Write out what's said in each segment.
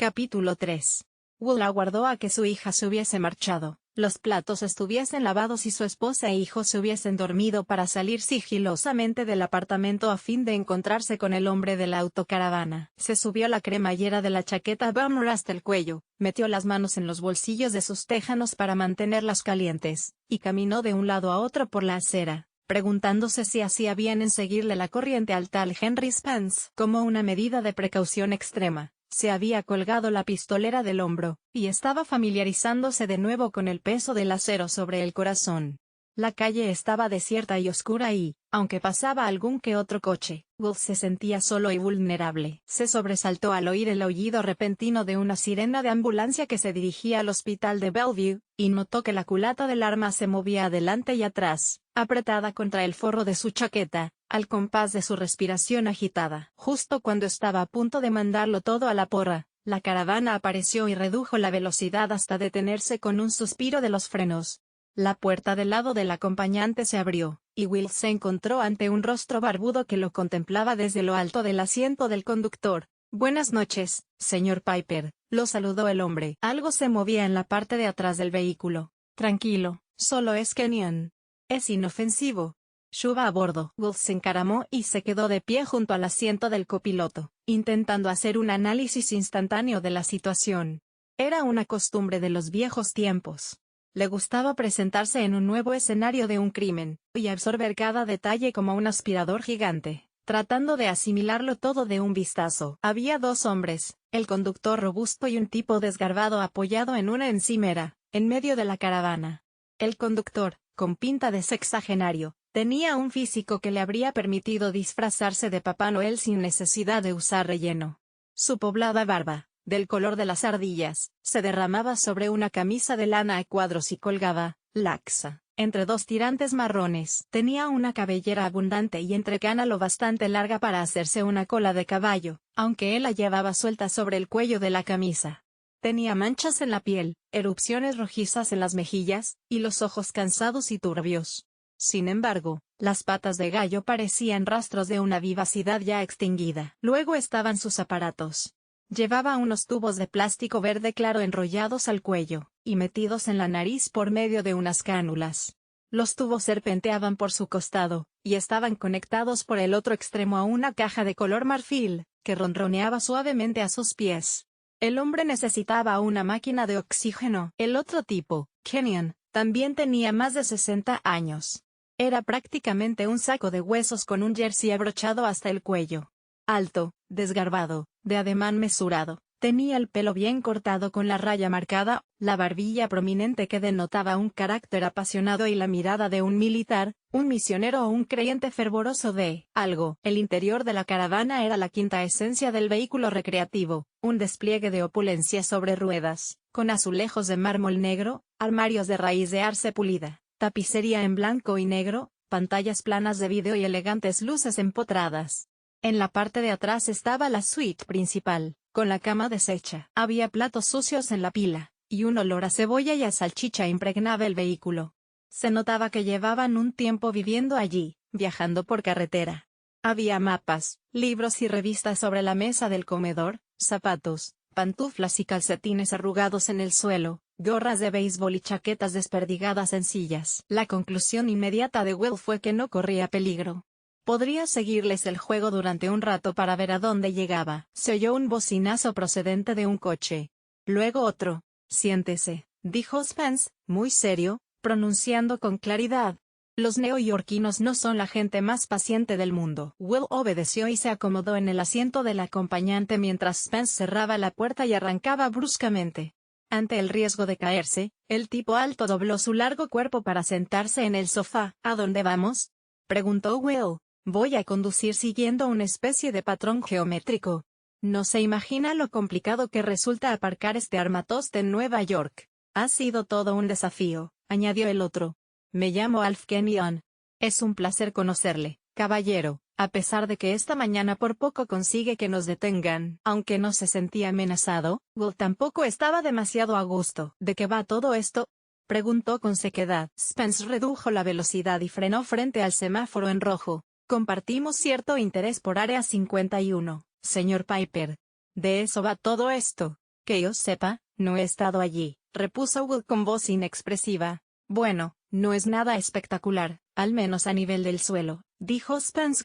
Capítulo 3. Will aguardó a que su hija se hubiese marchado, los platos estuviesen lavados y su esposa e hijos se hubiesen dormido para salir sigilosamente del apartamento a fin de encontrarse con el hombre de la autocaravana. Se subió la cremallera de la chaqueta Bummer hasta el cuello, metió las manos en los bolsillos de sus tejanos para mantenerlas calientes, y caminó de un lado a otro por la acera, preguntándose si hacía bien en seguirle la corriente al tal Henry Spence. Como una medida de precaución extrema, se había colgado la pistolera del hombro, y estaba familiarizándose de nuevo con el peso del acero sobre el corazón. La calle estaba desierta y oscura y, aunque pasaba algún que otro coche, Will se sentía solo y vulnerable. Se sobresaltó al oír el aullido repentino de una sirena de ambulancia que se dirigía al hospital de Bellevue, y notó que la culata del arma se movía adelante y atrás, apretada contra el forro de su chaqueta, al compás de su respiración agitada. Justo cuando estaba a punto de mandarlo todo a la porra, la caravana apareció y redujo la velocidad hasta detenerse con un suspiro de los frenos. La puerta del lado del acompañante se abrió, y Will se encontró ante un rostro barbudo que lo contemplaba desde lo alto del asiento del conductor. «Buenas noches, señor Piper», lo saludó el hombre. Algo se movía en la parte de atrás del vehículo. «Tranquilo, solo es Kenyon. Es inofensivo. Suba a bordo». Will se encaramó y se quedó de pie junto al asiento del copiloto, intentando hacer un análisis instantáneo de la situación. Era una costumbre de los viejos tiempos. Le gustaba presentarse en un nuevo escenario de un crimen, y absorber cada detalle como un aspirador gigante, tratando de asimilarlo todo de un vistazo. Había dos hombres, el conductor robusto y un tipo desgarbado apoyado en una encimera, en medio de la caravana. El conductor, con pinta de sexagenario, tenía un físico que le habría permitido disfrazarse de Papá Noel sin necesidad de usar relleno. Su poblada barba, del color de las ardillas, se derramaba sobre una camisa de lana a cuadros y colgaba, laxa, entre dos tirantes marrones. Tenía una cabellera abundante y entrecana lo bastante larga para hacerse una cola de caballo, aunque él la llevaba suelta sobre el cuello de la camisa. Tenía manchas en la piel, erupciones rojizas en las mejillas, y los ojos cansados y turbios. Sin embargo, las patas de gallo parecían rastros de una vivacidad ya extinguida. Luego estaban sus aparatos. Llevaba unos tubos de plástico verde claro enrollados al cuello, y metidos en la nariz por medio de unas cánulas. Los tubos serpenteaban por su costado, y estaban conectados por el otro extremo a una caja de color marfil, que ronroneaba suavemente a sus pies. El hombre necesitaba una máquina de oxígeno. El otro tipo, Kenyon, también tenía más de 60 años. Era prácticamente un saco de huesos con un jersey abrochado hasta el cuello. Alto, desgarbado, de ademán mesurado, tenía el pelo bien cortado con la raya marcada, la barbilla prominente que denotaba un carácter apasionado y la mirada de un militar, un misionero o un creyente fervoroso de algo. El interior de la caravana era la quinta esencia del vehículo recreativo, un despliegue de opulencia sobre ruedas, con azulejos de mármol negro, armarios de raíz de arce pulida, tapicería en blanco y negro, pantallas planas de vídeo y elegantes luces empotradas. En la parte de atrás estaba la suite principal, con la cama deshecha. Había platos sucios en la pila, y un olor a cebolla y a salchicha impregnaba el vehículo. Se notaba que llevaban un tiempo viviendo allí, viajando por carretera. Había mapas, libros y revistas sobre la mesa del comedor, zapatos, pantuflas y calcetines arrugados en el suelo, gorras de béisbol y chaquetas desperdigadas en sillas. La conclusión inmediata de Will fue que no corría peligro. Podría seguirles el juego durante un rato para ver a dónde llegaba. Se oyó un bocinazo procedente de un coche. Luego otro. «Siéntese», dijo Spence, muy serio, pronunciando con claridad. «Los neoyorquinos no son la gente más paciente del mundo». Will obedeció y se acomodó en el asiento del acompañante mientras Spence cerraba la puerta y arrancaba bruscamente. Ante el riesgo de caerse, el tipo alto dobló su largo cuerpo para sentarse en el sofá. «¿A dónde vamos?», preguntó Will. «Voy a conducir siguiendo una especie de patrón geométrico. No se imagina lo complicado que resulta aparcar este armatoste en Nueva York. Ha sido todo un desafío», añadió el otro. «Me llamo Alf Kenyon. Es un placer conocerle, caballero, a pesar de que esta mañana por poco consigue que nos detengan». Aunque no se sentía amenazado, Will tampoco estaba demasiado a gusto. «¿De qué va todo esto?», preguntó con sequedad. Spence redujo la velocidad y frenó frente al semáforo en rojo. «Compartimos cierto interés por Área 51, señor Piper. De eso va todo esto. Que yo sepa, no he estado allí, repuso Will con voz inexpresiva. Bueno, no es nada espectacular, al menos a nivel del suelo, dijo Spence.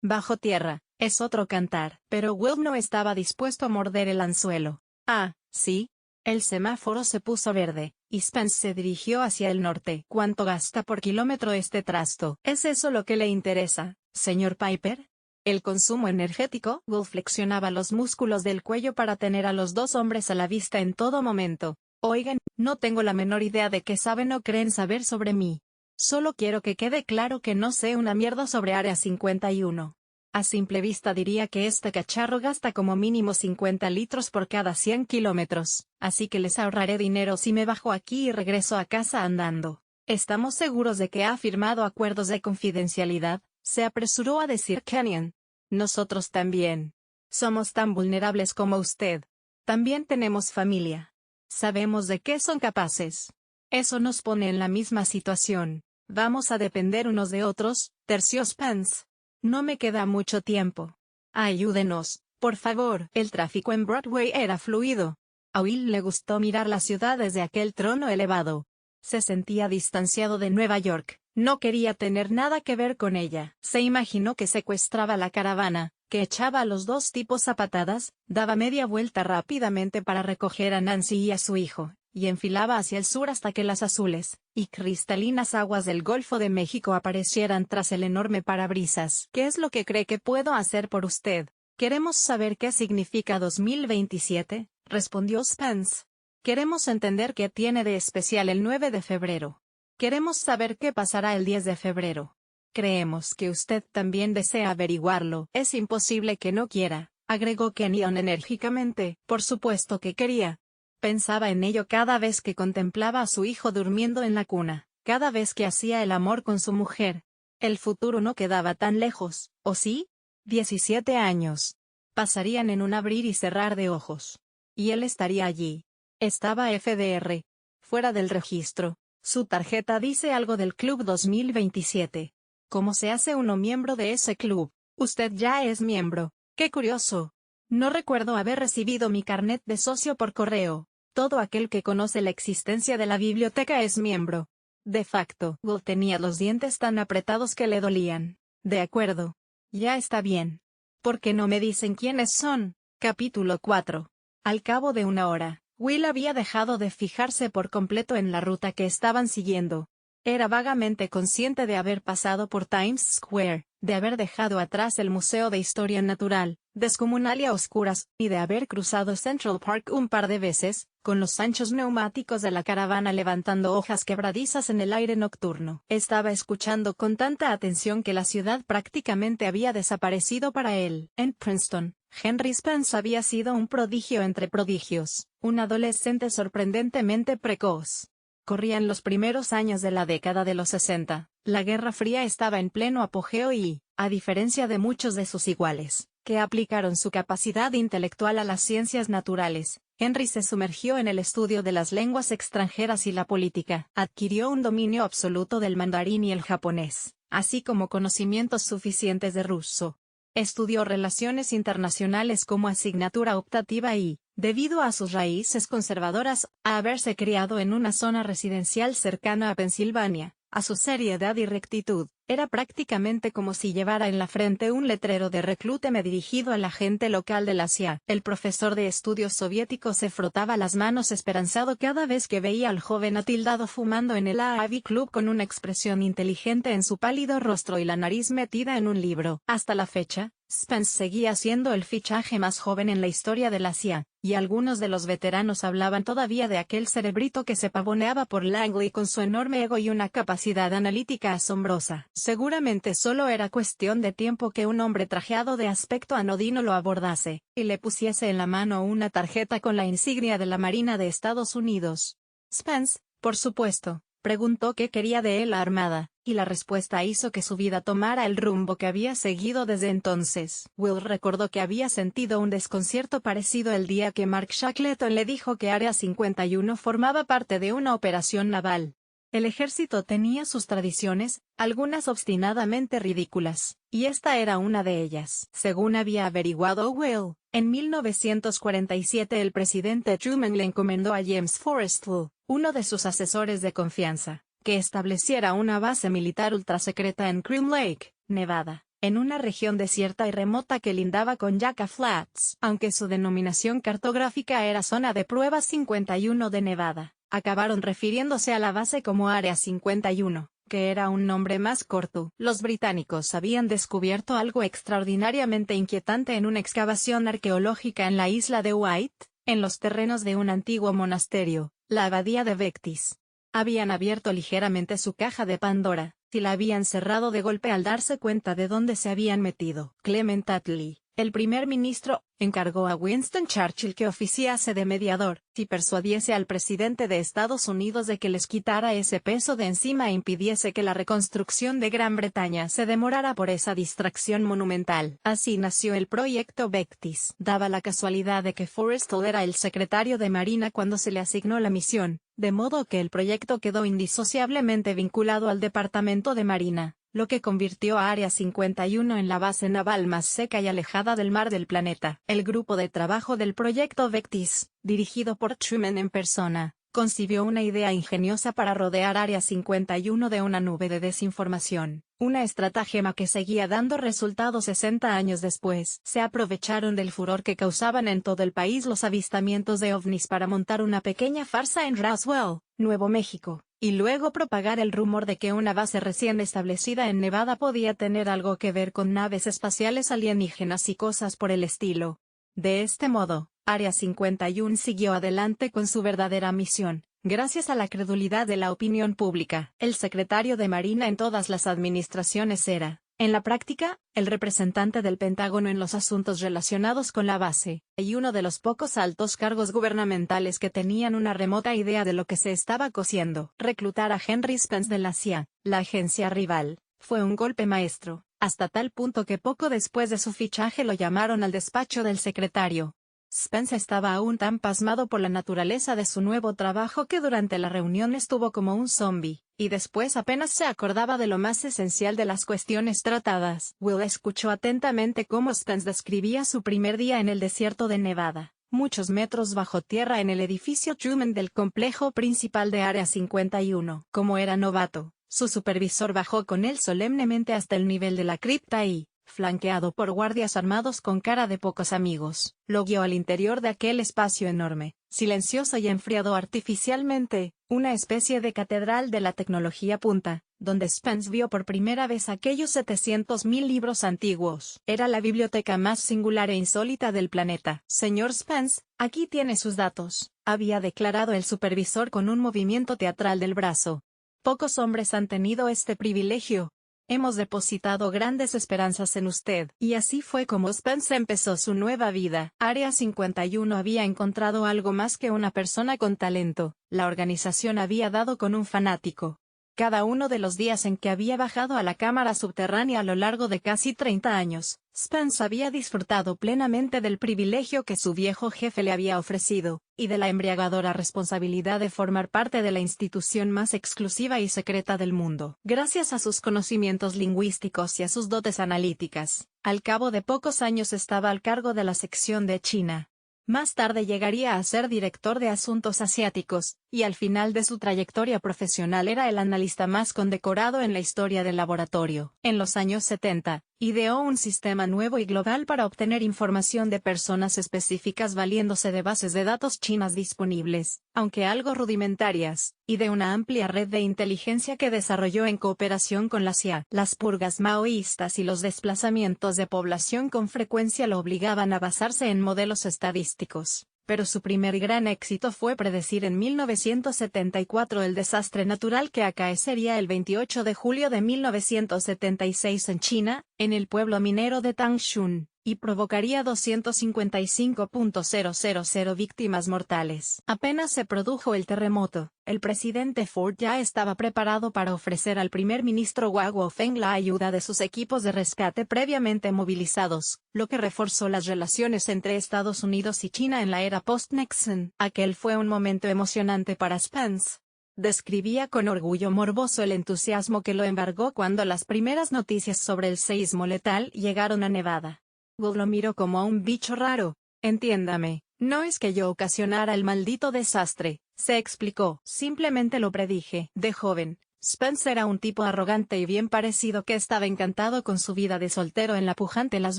Bajo tierra, es otro cantar. Pero Will no estaba dispuesto a morder el anzuelo. Ah, ¿sí? El semáforo se puso verde, y Spence se dirigió hacia el norte. ¿Cuánto gasta por kilómetro este trasto? ¿Es eso lo que le interesa, señor Piper? El consumo energético. Will flexionaba los músculos del cuello para tener a los dos hombres a la vista en todo momento. Oigan, no tengo la menor idea de qué saben o creen saber sobre mí. Solo quiero que quede claro que no sé una mierda sobre Área 51. A simple vista diría que este cacharro gasta como mínimo 50 litros por cada 100 kilómetros, así que les ahorraré dinero si me bajo aquí y regreso a casa andando. ¿Estamos seguros de que ha firmado acuerdos de confidencialidad?, se apresuró a decir Kenyon. Nosotros también. Somos tan vulnerables como usted. También tenemos familia. Sabemos de qué son capaces. Eso nos pone en la misma situación. Vamos a depender unos de otros, terció Spence. No me queda mucho tiempo. Ayúdenos, por favor. El tráfico en Broadway era fluido. A Will le gustó mirar la ciudad desde aquel trono elevado. Se sentía distanciado de Nueva York, no quería tener nada que ver con ella. Se imaginó que secuestraba la caravana, que echaba a los dos tipos a patadas, daba media vuelta rápidamente para recoger a Nancy y a su hijo, y enfilaba hacia el sur hasta que las azules y cristalinas aguas del Golfo de México aparecieran tras el enorme parabrisas. ¿Qué es lo que cree que puedo hacer por usted? Queremos saber qué significa 2027, respondió Spence. Queremos entender qué tiene de especial el 9 de febrero. Queremos saber qué pasará el 10 de febrero. Creemos que usted también desea averiguarlo. Es imposible que no quiera, agregó Kenyon enérgicamente. Por supuesto que quería. Pensaba en ello cada vez que contemplaba a su hijo durmiendo en la cuna, cada vez que hacía el amor con su mujer. El futuro no quedaba tan lejos, ¿o sí? 17 años. Pasarían en un abrir y cerrar de ojos. Y él estaría allí. Estaba FDR. Fuera del registro. Su tarjeta dice algo del Club 2027. ¿Cómo se hace uno miembro de ese club? Usted ya es miembro. ¡Qué curioso! No recuerdo haber recibido mi carnet de socio por correo. Todo aquel que conoce la existencia de la biblioteca es miembro. De facto, Will tenía los dientes tan apretados que le dolían. De acuerdo. Ya está bien. ¿Por qué no me dicen quiénes son? Capítulo 4. Al cabo de una hora, Will había dejado de fijarse por completo en la ruta que estaban siguiendo. Era vagamente consciente de haber pasado por Times Square, de haber dejado atrás el Museo de Historia Natural, descomunal y a oscuras, y de haber cruzado Central Park un par de veces, con los anchos neumáticos de la caravana levantando hojas quebradizas en el aire nocturno. Estaba escuchando con tanta atención que la ciudad prácticamente había desaparecido para él. En Princeton, Henry Spence había sido un prodigio entre prodigios, un adolescente sorprendentemente precoz. Corrían los primeros años de la década de los 60, la Guerra Fría estaba en pleno apogeo y, a diferencia de muchos de sus iguales, que aplicaron su capacidad intelectual a las ciencias naturales, Henry se sumergió en el estudio de las lenguas extranjeras y la política. Adquirió un dominio absoluto del mandarín y el japonés, así como conocimientos suficientes de ruso. Estudió relaciones internacionales como asignatura optativa y, debido a sus raíces conservadoras, a haberse criado en una zona residencial cercana a Pensilvania, a su seriedad y rectitud, era prácticamente como si llevara en la frente un letrero de reclúteme dirigido a la gente local de la CIA. El profesor de estudios soviéticos se frotaba las manos esperanzado cada vez que veía al joven atildado fumando en el Abbey Club con una expresión inteligente en su pálido rostro y la nariz metida en un libro. Hasta la fecha, Spence seguía siendo el fichaje más joven en la historia de la CIA, y algunos de los veteranos hablaban todavía de aquel cerebrito que se pavoneaba por Langley con su enorme ego y una capacidad analítica asombrosa. Seguramente solo era cuestión de tiempo que un hombre trajeado de aspecto anodino lo abordase, y le pusiese en la mano una tarjeta con la insignia de la Marina de Estados Unidos. Spence, por supuesto, preguntó qué quería de él la Armada, y la respuesta hizo que su vida tomara el rumbo que había seguido desde entonces. Will recordó que había sentido un desconcierto parecido el día que Mark Shackleton le dijo que Área 51 formaba parte de una operación naval. El ejército tenía sus tradiciones, algunas obstinadamente ridículas, y esta era una de ellas. Según había averiguado Will, en 1947 el presidente Truman le encomendó a James Forrestal, uno de sus asesores de confianza, que estableciera una base militar ultrasecreta en Groom Lake, Nevada, en una región desierta y remota que lindaba con Yucca Flats. Aunque su denominación cartográfica era Zona de Prueba 51 de Nevada, acabaron refiriéndose a la base como Área 51, que era un nombre más corto. Los británicos habían descubierto algo extraordinariamente inquietante en una excavación arqueológica en la isla de White, en los terrenos de un antiguo monasterio, la abadía de Vectis. Habían abierto ligeramente su caja de Pandora, y la habían cerrado de golpe al darse cuenta de dónde se habían metido. Clement Attlee, el primer ministro, encargó a Winston Churchill que oficiase de mediador, y persuadiese al presidente de Estados Unidos de que les quitara ese peso de encima e impidiese que la reconstrucción de Gran Bretaña se demorara por esa distracción monumental. Así nació el proyecto Vectis. Daba la casualidad de que Forrestal era el secretario de Marina cuando se le asignó la misión, de modo que el proyecto quedó indisociablemente vinculado al Departamento de Marina, lo que convirtió a Área 51 en la base naval más seca y alejada del mar del planeta. El grupo de trabajo del proyecto Vectis, dirigido por Truman en persona, concibió una idea ingeniosa para rodear Área 51 de una nube de desinformación, una estratagema que seguía dando resultados 60 años después. Se aprovecharon del furor que causaban en todo el país los avistamientos de ovnis para montar una pequeña farsa en Roswell, Nuevo México, y luego propagar el rumor de que una base recién establecida en Nevada podía tener algo que ver con naves espaciales alienígenas y cosas por el estilo. De este modo, Área 51 siguió adelante con su verdadera misión, gracias a la credulidad de la opinión pública. El secretario de Marina en todas las administraciones era, en la práctica, el representante del Pentágono en los asuntos relacionados con la base, y uno de los pocos altos cargos gubernamentales que tenían una remota idea de lo que se estaba cociendo. Reclutar a Henry Spence de la CIA, la agencia rival, fue un golpe maestro, hasta tal punto que poco después de su fichaje lo llamaron al despacho del secretario. Spence estaba aún tan pasmado por la naturaleza de su nuevo trabajo que durante la reunión estuvo como un zombi, y después apenas se acordaba de lo más esencial de las cuestiones tratadas. Will escuchó atentamente cómo Spence describía su primer día en el desierto de Nevada, muchos metros bajo tierra en el edificio Truman del complejo principal de Área 51. Como era novato, su supervisor bajó con él solemnemente hasta el nivel de la cripta y, flanqueado por guardias armados con cara de pocos amigos, lo guió al interior de aquel espacio enorme, silencioso y enfriado artificialmente, una especie de catedral de la tecnología punta, donde Spence vio por primera vez aquellos 700,000 libros antiguos. Era la biblioteca más singular e insólita del planeta. Señor Spence, aquí tiene sus datos, había declarado el supervisor con un movimiento teatral del brazo. Pocos hombres han tenido este privilegio. Hemos depositado grandes esperanzas en usted. Y así fue como Spence empezó su nueva vida. Área 51 había encontrado algo más que una persona con talento. La organización había dado con un fanático. Cada uno de los días en que había bajado a la cámara subterránea a lo largo de casi 30 años, Spence había disfrutado plenamente del privilegio que su viejo jefe le había ofrecido, y de la embriagadora responsabilidad de formar parte de la institución más exclusiva y secreta del mundo. Gracias a sus conocimientos lingüísticos y a sus dotes analíticas, al cabo de pocos años estaba al cargo de la sección de China. Más tarde llegaría a ser director de asuntos asiáticos, y al final de su trayectoria profesional era el analista más condecorado en la historia del laboratorio. En los años 70, ideó un sistema nuevo y global para obtener información de personas específicas valiéndose de bases de datos chinas disponibles, aunque algo rudimentarias, y de una amplia red de inteligencia que desarrolló en cooperación con la CIA. Las purgas maoístas y los desplazamientos de población con frecuencia lo obligaban a basarse en modelos estadísticos. Pero su primer gran éxito fue predecir en 1974 el desastre natural que acaecería el 28 de julio de 1976 en China, en el pueblo minero de Tangshun, y provocaría 255.000 víctimas mortales. Apenas se produjo el terremoto, el presidente Ford ya estaba preparado para ofrecer al primer ministro Wang Wofeng la ayuda de sus equipos de rescate previamente movilizados, lo que reforzó las relaciones entre Estados Unidos y China en la era post-Nixon. Aquel fue un momento emocionante para Spence. Describía con orgullo morboso el entusiasmo que lo embargó cuando las primeras noticias sobre el seísmo letal llegaron a Nevada. Will lo miró como a un bicho raro. Entiéndame, no es que yo ocasionara el maldito desastre, se explicó. Simplemente lo predije. De joven, Spence era un tipo arrogante y bien parecido que estaba encantado con su vida de soltero en la pujante Las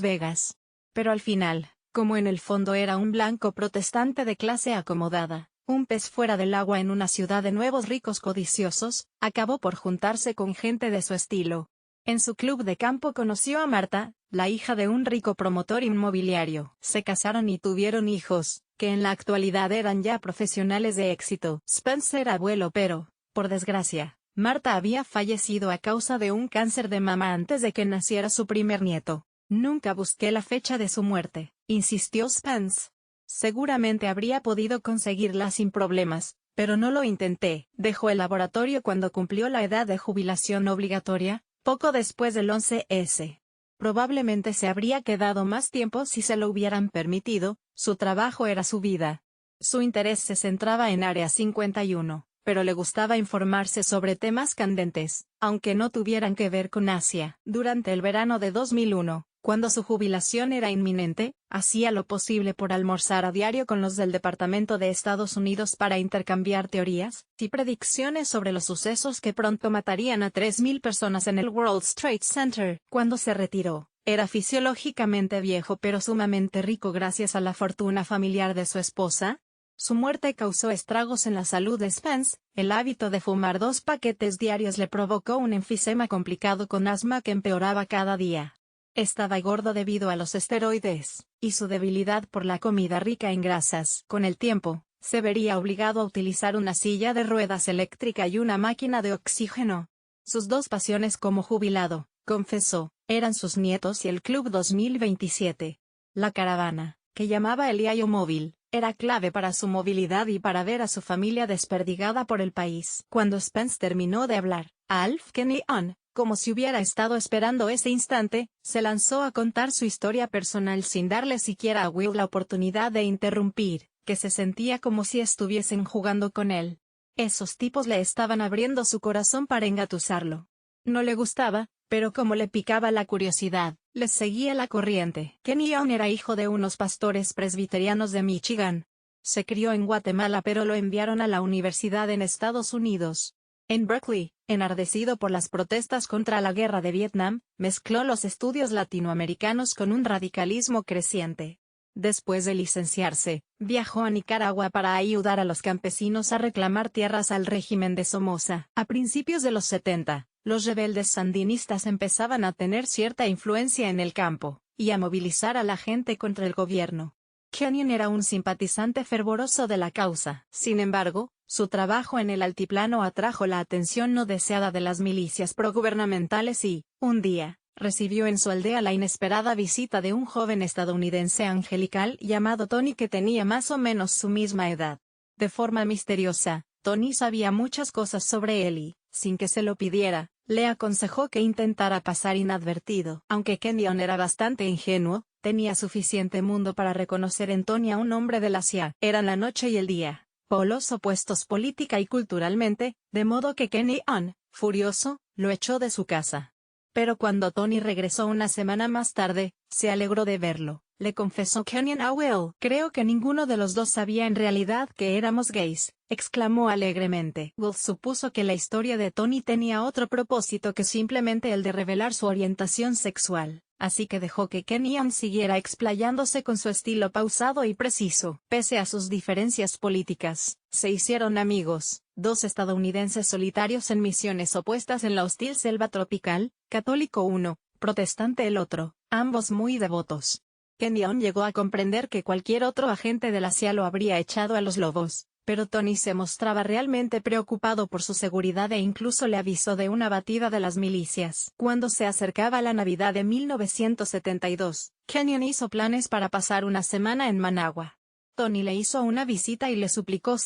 Vegas. Pero al final, como en el fondo era un blanco protestante de clase acomodada, un pez fuera del agua en una ciudad de nuevos ricos codiciosos, acabó por juntarse con gente de su estilo. En su club de campo conoció a Marta, la hija de un rico promotor inmobiliario. Se casaron y tuvieron hijos, que en la actualidad eran ya profesionales de éxito. Spence era abuelo pero, por desgracia, Marta había fallecido a causa de un cáncer de mama antes de que naciera su primer nieto. Nunca busqué la fecha de su muerte, insistió Spence. Seguramente habría podido conseguirla sin problemas, pero no lo intenté. Dejó el laboratorio cuando cumplió la edad de jubilación obligatoria, poco después del 11S. Probablemente se habría quedado más tiempo si se lo hubieran permitido, su trabajo era su vida. Su interés se centraba en Área 51, pero le gustaba informarse sobre temas candentes, aunque no tuvieran que ver con Asia. Durante el verano de 2001, cuando su jubilación era inminente, hacía lo posible por almorzar a diario con los del Departamento de Estados Unidos para intercambiar teorías y predicciones sobre los sucesos que pronto matarían a 3.000 personas en el World Trade Center. Cuando se retiró, era fisiológicamente viejo pero sumamente rico gracias a la fortuna familiar de su esposa. Su muerte causó estragos en la salud de Spence. El hábito de fumar 2 paquetes diarios le provocó un enfisema complicado con asma que empeoraba cada día. Estaba gordo debido a los esteroides, y su debilidad por la comida rica en grasas. Con el tiempo, se vería obligado a utilizar una silla de ruedas eléctrica y una máquina de oxígeno. Sus dos pasiones como jubilado, confesó, eran sus nietos y el Club 2027. La caravana, que llamaba el Yayo Móvil, era clave para su movilidad y para ver a su familia desperdigada por el país. Cuando Spence terminó de hablar, Alf Kenyon, como si hubiera estado esperando ese instante, se lanzó a contar su historia personal sin darle siquiera a Will la oportunidad de interrumpir, que se sentía como si estuviesen jugando con él. Esos tipos le estaban abriendo su corazón para engatusarlo. No le gustaba, pero como le picaba la curiosidad, les seguía la corriente. Kenyon era hijo de unos pastores presbiterianos de Michigan. Se crió en Guatemala pero lo enviaron a la universidad en Estados Unidos. En Berkeley, enardecido por las protestas contra la guerra de Vietnam, mezcló los estudios latinoamericanos con un radicalismo creciente. Después de licenciarse, viajó a Nicaragua para ayudar a los campesinos a reclamar tierras al régimen de Somoza. A principios de los 70, los rebeldes sandinistas empezaban a tener cierta influencia en el campo, y a movilizar a la gente contra el gobierno. Kenyon era un simpatizante fervoroso de la causa. Sin embargo, su trabajo en el altiplano atrajo la atención no deseada de las milicias progubernamentales y, un día, recibió en su aldea la inesperada visita de un joven estadounidense angelical llamado Tony que tenía más o menos su misma edad. De forma misteriosa, Tony sabía muchas cosas sobre él y, sin que se lo pidiera, le aconsejó que intentara pasar inadvertido. Aunque Kenyon era bastante ingenuo, tenía suficiente mundo para reconocer en Tony a un hombre de la CIA. Eran la noche y el día, polos opuestos política y culturalmente, de modo que Kenyon, furioso, lo echó de su casa. Pero cuando Tony regresó una semana más tarde, se alegró de verlo. Le confesó Kenyon a Will. Creo que ninguno de los dos sabía en realidad que éramos gays, exclamó alegremente. Will supuso que la historia de Tony tenía otro propósito que simplemente el de revelar su orientación sexual, así que dejó que Kenyon siguiera explayándose con su estilo pausado y preciso. Pese a sus diferencias políticas, se hicieron amigos, dos estadounidenses solitarios en misiones opuestas en la hostil selva tropical, católico uno, protestante el otro, ambos muy devotos. Kenyon llegó a comprender que cualquier otro agente de la CIA lo habría echado a los lobos, pero Tony se mostraba realmente preocupado por su seguridad e incluso le avisó de una batida de las milicias. Cuando se acercaba la Navidad de 1972, Kenyon hizo planes para pasar una semana en Managua. Tony le hizo una visita y le suplicó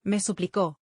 me suplicó,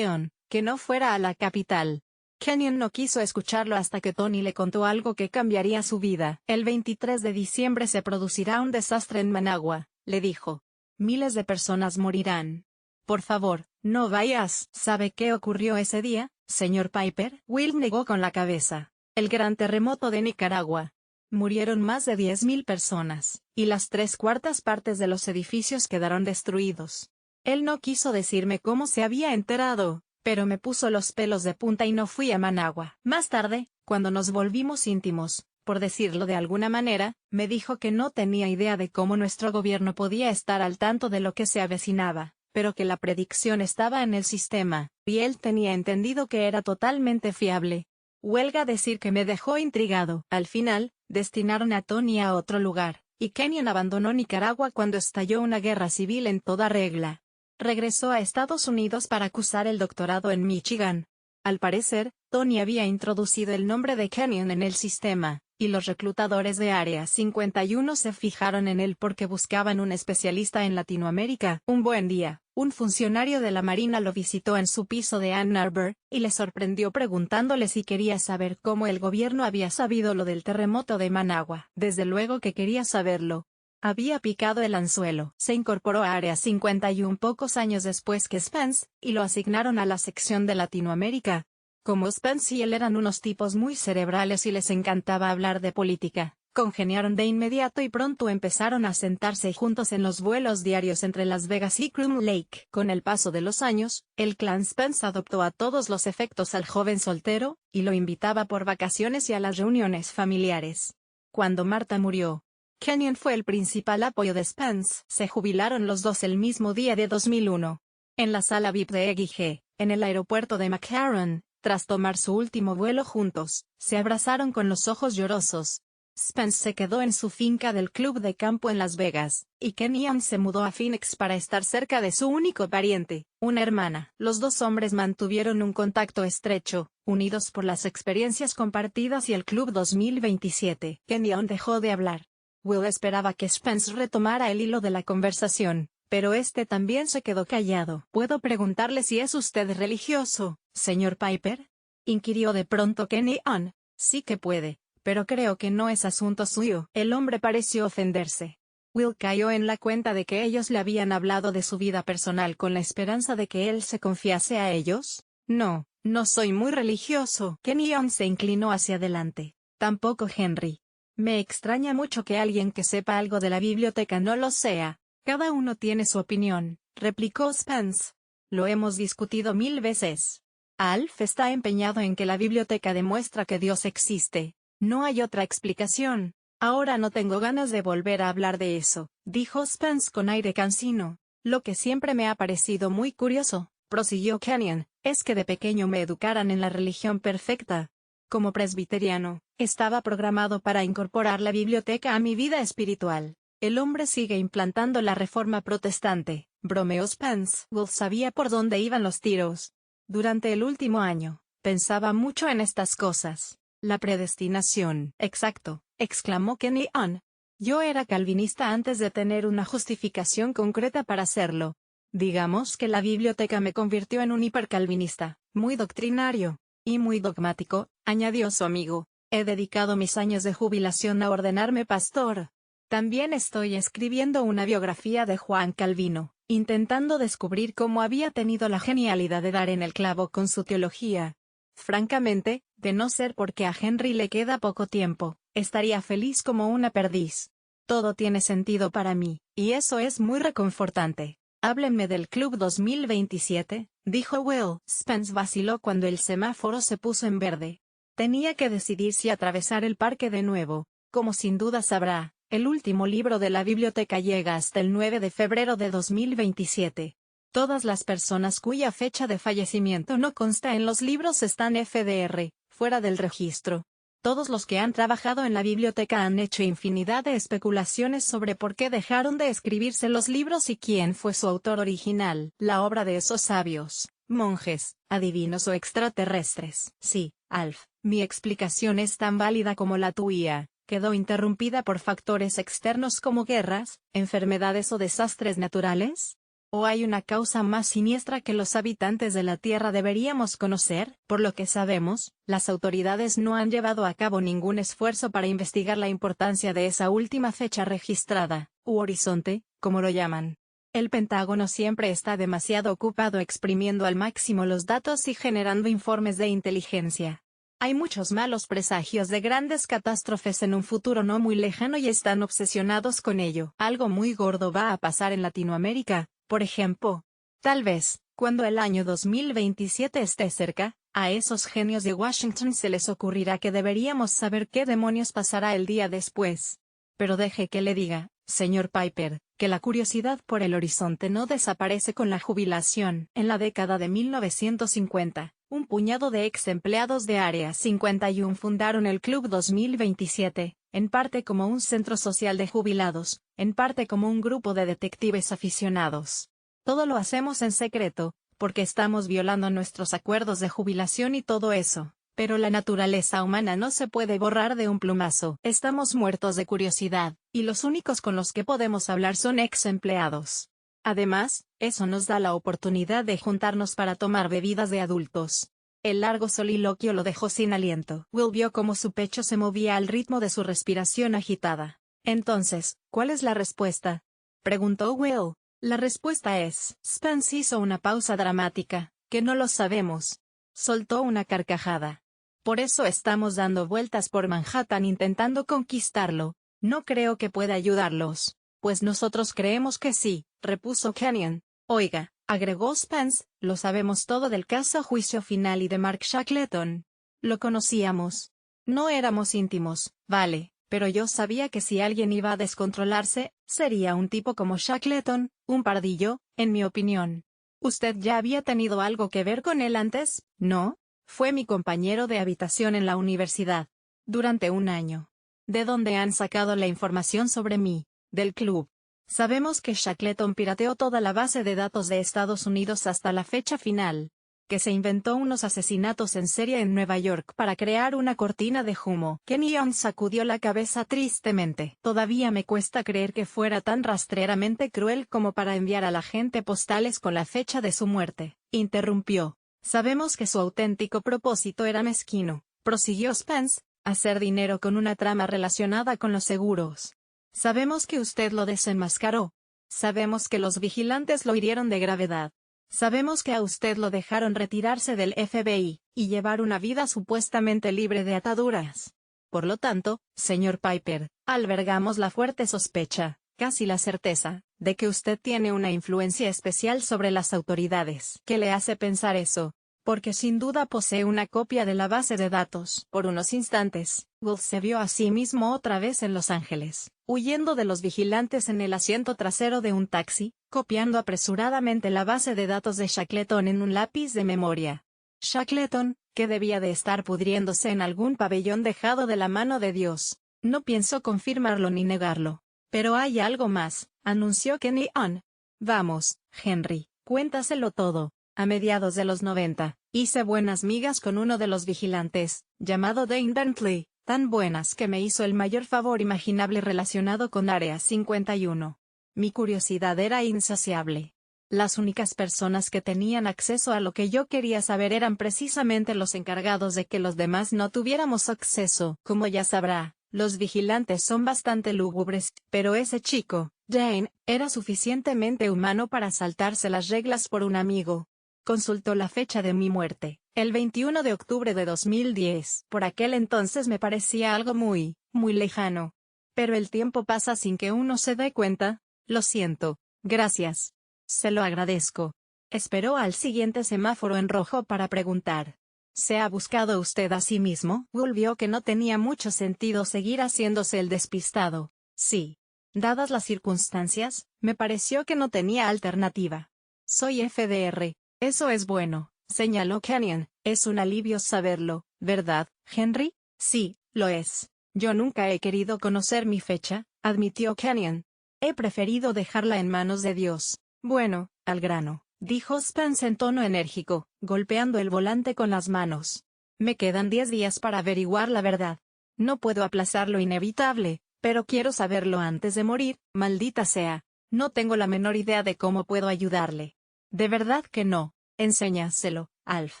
que no fuera a la capital. Kenyon no quiso escucharlo hasta que Tony le contó algo que cambiaría su vida. El 23 de diciembre se producirá un desastre en Managua, le dijo. Miles de personas morirán. Por favor, No vayas. ¿Sabe qué ocurrió ese día, señor Piper? Will negó con la cabeza. El gran terremoto de Nicaragua. Murieron más de 10.000 personas, y las 3/4 partes de los edificios quedaron destruidos. Él no quiso decirme cómo se había enterado, pero me puso los pelos de punta y no fui a Managua. Más tarde, cuando nos volvimos íntimos, por decirlo de alguna manera, me dijo que no tenía idea de cómo nuestro gobierno podía estar al tanto de lo que se avecinaba, pero que la predicción estaba en el sistema, y él tenía entendido que era totalmente fiable. Huelga decir que me dejó intrigado. Al final, destinaron a Tony a otro lugar, y Kenyon abandonó Nicaragua cuando estalló una guerra civil en toda regla. Regresó a Estados Unidos para cursar el doctorado en Michigan. Al parecer, Tony había introducido el nombre de Kenyon en el sistema, y los reclutadores de Área 51 se fijaron en él porque buscaban un especialista en Latinoamérica. Un buen día, un funcionario de la Marina lo visitó en su piso de Ann Arbor, y le sorprendió preguntándole si quería saber cómo el gobierno había sabido lo del terremoto de Managua. Desde luego que quería saberlo. Había picado el anzuelo. Se incorporó a Área 51 pocos años después que Spence, y lo asignaron a la sección de Latinoamérica. Como Spence y él eran unos tipos muy cerebrales y les encantaba hablar de política, congeniaron de inmediato y pronto empezaron a sentarse juntos en los vuelos diarios entre Las Vegas y Groom Lake. Con el paso de los años, el clan Spence adoptó a todos los efectos al joven soltero, y lo invitaba por vacaciones y a las reuniones familiares. Cuando Marta murió, Kenyon fue el principal apoyo de Spence. Se jubilaron los dos el mismo día de 2001. En la sala VIP de Eggy G, en el aeropuerto de McCarran, tras tomar su último vuelo juntos, se abrazaron con los ojos llorosos. Spence se quedó en su finca del club de campo en Las Vegas, y Kenyon se mudó a Phoenix para estar cerca de su único pariente, una hermana. Los dos hombres mantuvieron un contacto estrecho, unidos por las experiencias compartidas y el Club 2027. Kenyon dejó de hablar. Will esperaba que Spence retomara el hilo de la conversación, pero este también se quedó callado. ¿Puedo preguntarle si es usted religioso, señor Piper? Inquirió de pronto Kenyon. Sí que puede, pero creo que no es asunto suyo. El hombre pareció ofenderse. Will cayó en la cuenta de que ellos le habían hablado de su vida personal con la esperanza de que él se confiase a ellos. No, no soy muy religioso. Kenyon se inclinó hacia adelante. Tampoco Henry. Me extraña mucho que alguien que sepa algo de la biblioteca no lo sea. Cada uno tiene su opinión, replicó Spence. Lo hemos discutido 1000 veces. Alf está empeñado en que la biblioteca demuestra que Dios existe. No hay otra explicación. Ahora no tengo ganas de volver a hablar de eso, dijo Spence con aire cansino. Lo que siempre me ha parecido muy curioso, prosiguió Kenyon, es que de pequeño me educaran en la religión perfecta. Como presbiteriano, estaba programado para incorporar la biblioteca a mi vida espiritual. El hombre sigue implantando la reforma protestante, bromeó Spence. Will sabía por dónde iban los tiros. Durante el último año, pensaba mucho en estas cosas. La predestinación. Exacto, exclamó Kenyon. Yo era calvinista antes de tener una justificación concreta para hacerlo. Digamos que la biblioteca me convirtió en un hipercalvinista, muy doctrinario y muy dogmático, añadió su amigo. He dedicado mis años de jubilación a ordenarme pastor. También estoy escribiendo una biografía de Juan Calvino, intentando descubrir cómo había tenido la genialidad de dar en el clavo con su teología. Francamente, de no ser porque a Henry le queda poco tiempo, estaría feliz como una perdiz. Todo tiene sentido para mí, y eso es muy reconfortante. Háblenme del Club 2027, dijo Will. Spence vaciló cuando el semáforo se puso en verde. Tenía que decidir si atravesar el parque de nuevo. Como sin duda sabrá, el último libro de la biblioteca llega hasta el 9 de febrero de 2027. Todas las personas cuya fecha de fallecimiento no consta en los libros están FDR, fuera del registro. Todos los que han trabajado en la biblioteca han hecho infinidad de especulaciones sobre por qué dejaron de escribirse los libros y quién fue su autor original. La obra de esos sabios, monjes, adivinos o extraterrestres. Sí, Alf, mi explicación es tan válida como la tuya. Quedó interrumpida por factores externos como guerras, enfermedades o desastres naturales. ¿O hay una causa más siniestra que los habitantes de la Tierra deberíamos conocer? Por lo que sabemos, las autoridades no han llevado a cabo ningún esfuerzo para investigar la importancia de esa última fecha registrada, u horizonte, como lo llaman. El Pentágono siempre está demasiado ocupado exprimiendo al máximo los datos y generando informes de inteligencia. Hay muchos malos presagios de grandes catástrofes en un futuro no muy lejano y están obsesionados con ello. Algo muy gordo va a pasar en Latinoamérica, por ejemplo. Tal vez, cuando el año 2027 esté cerca, a esos genios de Washington se les ocurrirá que deberíamos saber qué demonios pasará el día después. Pero deje que le diga, señor Piper, que la curiosidad por el horizonte no desaparece con la jubilación. En la década de 1950, un puñado de ex empleados de Área 51 fundaron el Club 2027, en parte como un centro social de jubilados, en parte como un grupo de detectives aficionados. Todo lo hacemos en secreto, porque estamos violando nuestros acuerdos de jubilación y todo eso. Pero la naturaleza humana no se puede borrar de un plumazo. Estamos muertos de curiosidad, y los únicos con los que podemos hablar son ex empleados. Además, eso nos da la oportunidad de juntarnos para tomar bebidas de adultos. El largo soliloquio lo dejó sin aliento. Will vio cómo su pecho se movía al ritmo de su respiración agitada. Entonces, ¿cuál es la respuesta?, preguntó Will. La respuesta es, Spence hizo una pausa dramática, que no lo sabemos. Soltó una carcajada. Por eso estamos dando vueltas por Manhattan intentando conquistarlo. No creo que pueda ayudarlos. Pues nosotros creemos que sí, repuso Kenyon. Oiga, agregó Spence, lo sabemos todo del caso Juicio Final y de Mark Shackleton. Lo conocíamos. No éramos íntimos, vale, pero yo sabía que si alguien iba a descontrolarse, sería un tipo como Shackleton, un pardillo, en mi opinión. ¿Usted ya había tenido algo que ver con él antes, no? Fue mi compañero de habitación en la universidad. Durante un año. ¿De dónde han sacado la información sobre mí? Del club. Sabemos que Shackleton pirateó toda la base de datos de Estados Unidos hasta la fecha final. Que se inventó unos asesinatos en serie en Nueva York para crear una cortina de humo. Kenyon sacudió la cabeza tristemente. Todavía me cuesta creer que fuera tan rastreramente cruel como para enviar a la gente postales con la fecha de su muerte. Interrumpió. Sabemos que su auténtico propósito era mezquino, prosiguió Spence, hacer dinero con una trama relacionada con los seguros. Sabemos que usted lo desenmascaró. Sabemos que los vigilantes lo hirieron de gravedad. Sabemos que a usted lo dejaron retirarse del FBI, y llevar una vida supuestamente libre de ataduras. Por lo tanto, señor Piper, albergamos la fuerte sospecha, casi la certeza, de que usted tiene una influencia especial sobre las autoridades. ¿Qué le hace pensar eso? Porque sin duda posee una copia de la base de datos. Por unos instantes, Will se vio a sí mismo otra vez en Los Ángeles, huyendo de los vigilantes en el asiento trasero de un taxi, copiando apresuradamente la base de datos de Shackleton en un lápiz de memoria. Shackleton, que debía de estar pudriéndose en algún pabellón dejado de la mano de Dios. No pienso confirmarlo ni negarlo. Pero hay algo más, anunció Kenyon. Vamos, Henry, cuéntaselo todo. A mediados de los 90, hice buenas migas con uno de los vigilantes, llamado Dane Bentley, tan buenas que me hizo el mayor favor imaginable relacionado con Área 51. Mi curiosidad era insaciable. Las únicas personas que tenían acceso a lo que yo quería saber eran precisamente los encargados de que los demás no tuviéramos acceso. Como ya sabrá, los vigilantes son bastante lúgubres, pero ese chico, Dane, era suficientemente humano para saltarse las reglas por un amigo. Consultó la fecha de mi muerte, el 21 de octubre de 2010. Por aquel entonces me parecía algo muy, muy lejano. Pero el tiempo pasa sin que uno se dé cuenta. Lo siento. Gracias. Se lo agradezco. Esperó al siguiente semáforo en rojo para preguntar. ¿Se ha buscado usted a sí mismo? Will vio que no tenía mucho sentido seguir haciéndose el despistado. Sí. Dadas las circunstancias, me pareció que no tenía alternativa. Soy FDR. Eso es bueno, señaló Kenyon. Es un alivio saberlo, ¿verdad, Henry? Sí, lo es. Yo nunca he querido conocer mi fecha, admitió Kenyon. He preferido dejarla en manos de Dios. Bueno, al grano, dijo Spence en tono enérgico, golpeando el volante con las manos. Me quedan 10 días para averiguar la verdad. No puedo aplazar lo inevitable, pero quiero saberlo antes de morir, maldita sea. No tengo la menor idea de cómo puedo ayudarle. De verdad que no. Enséñaselo, Alf,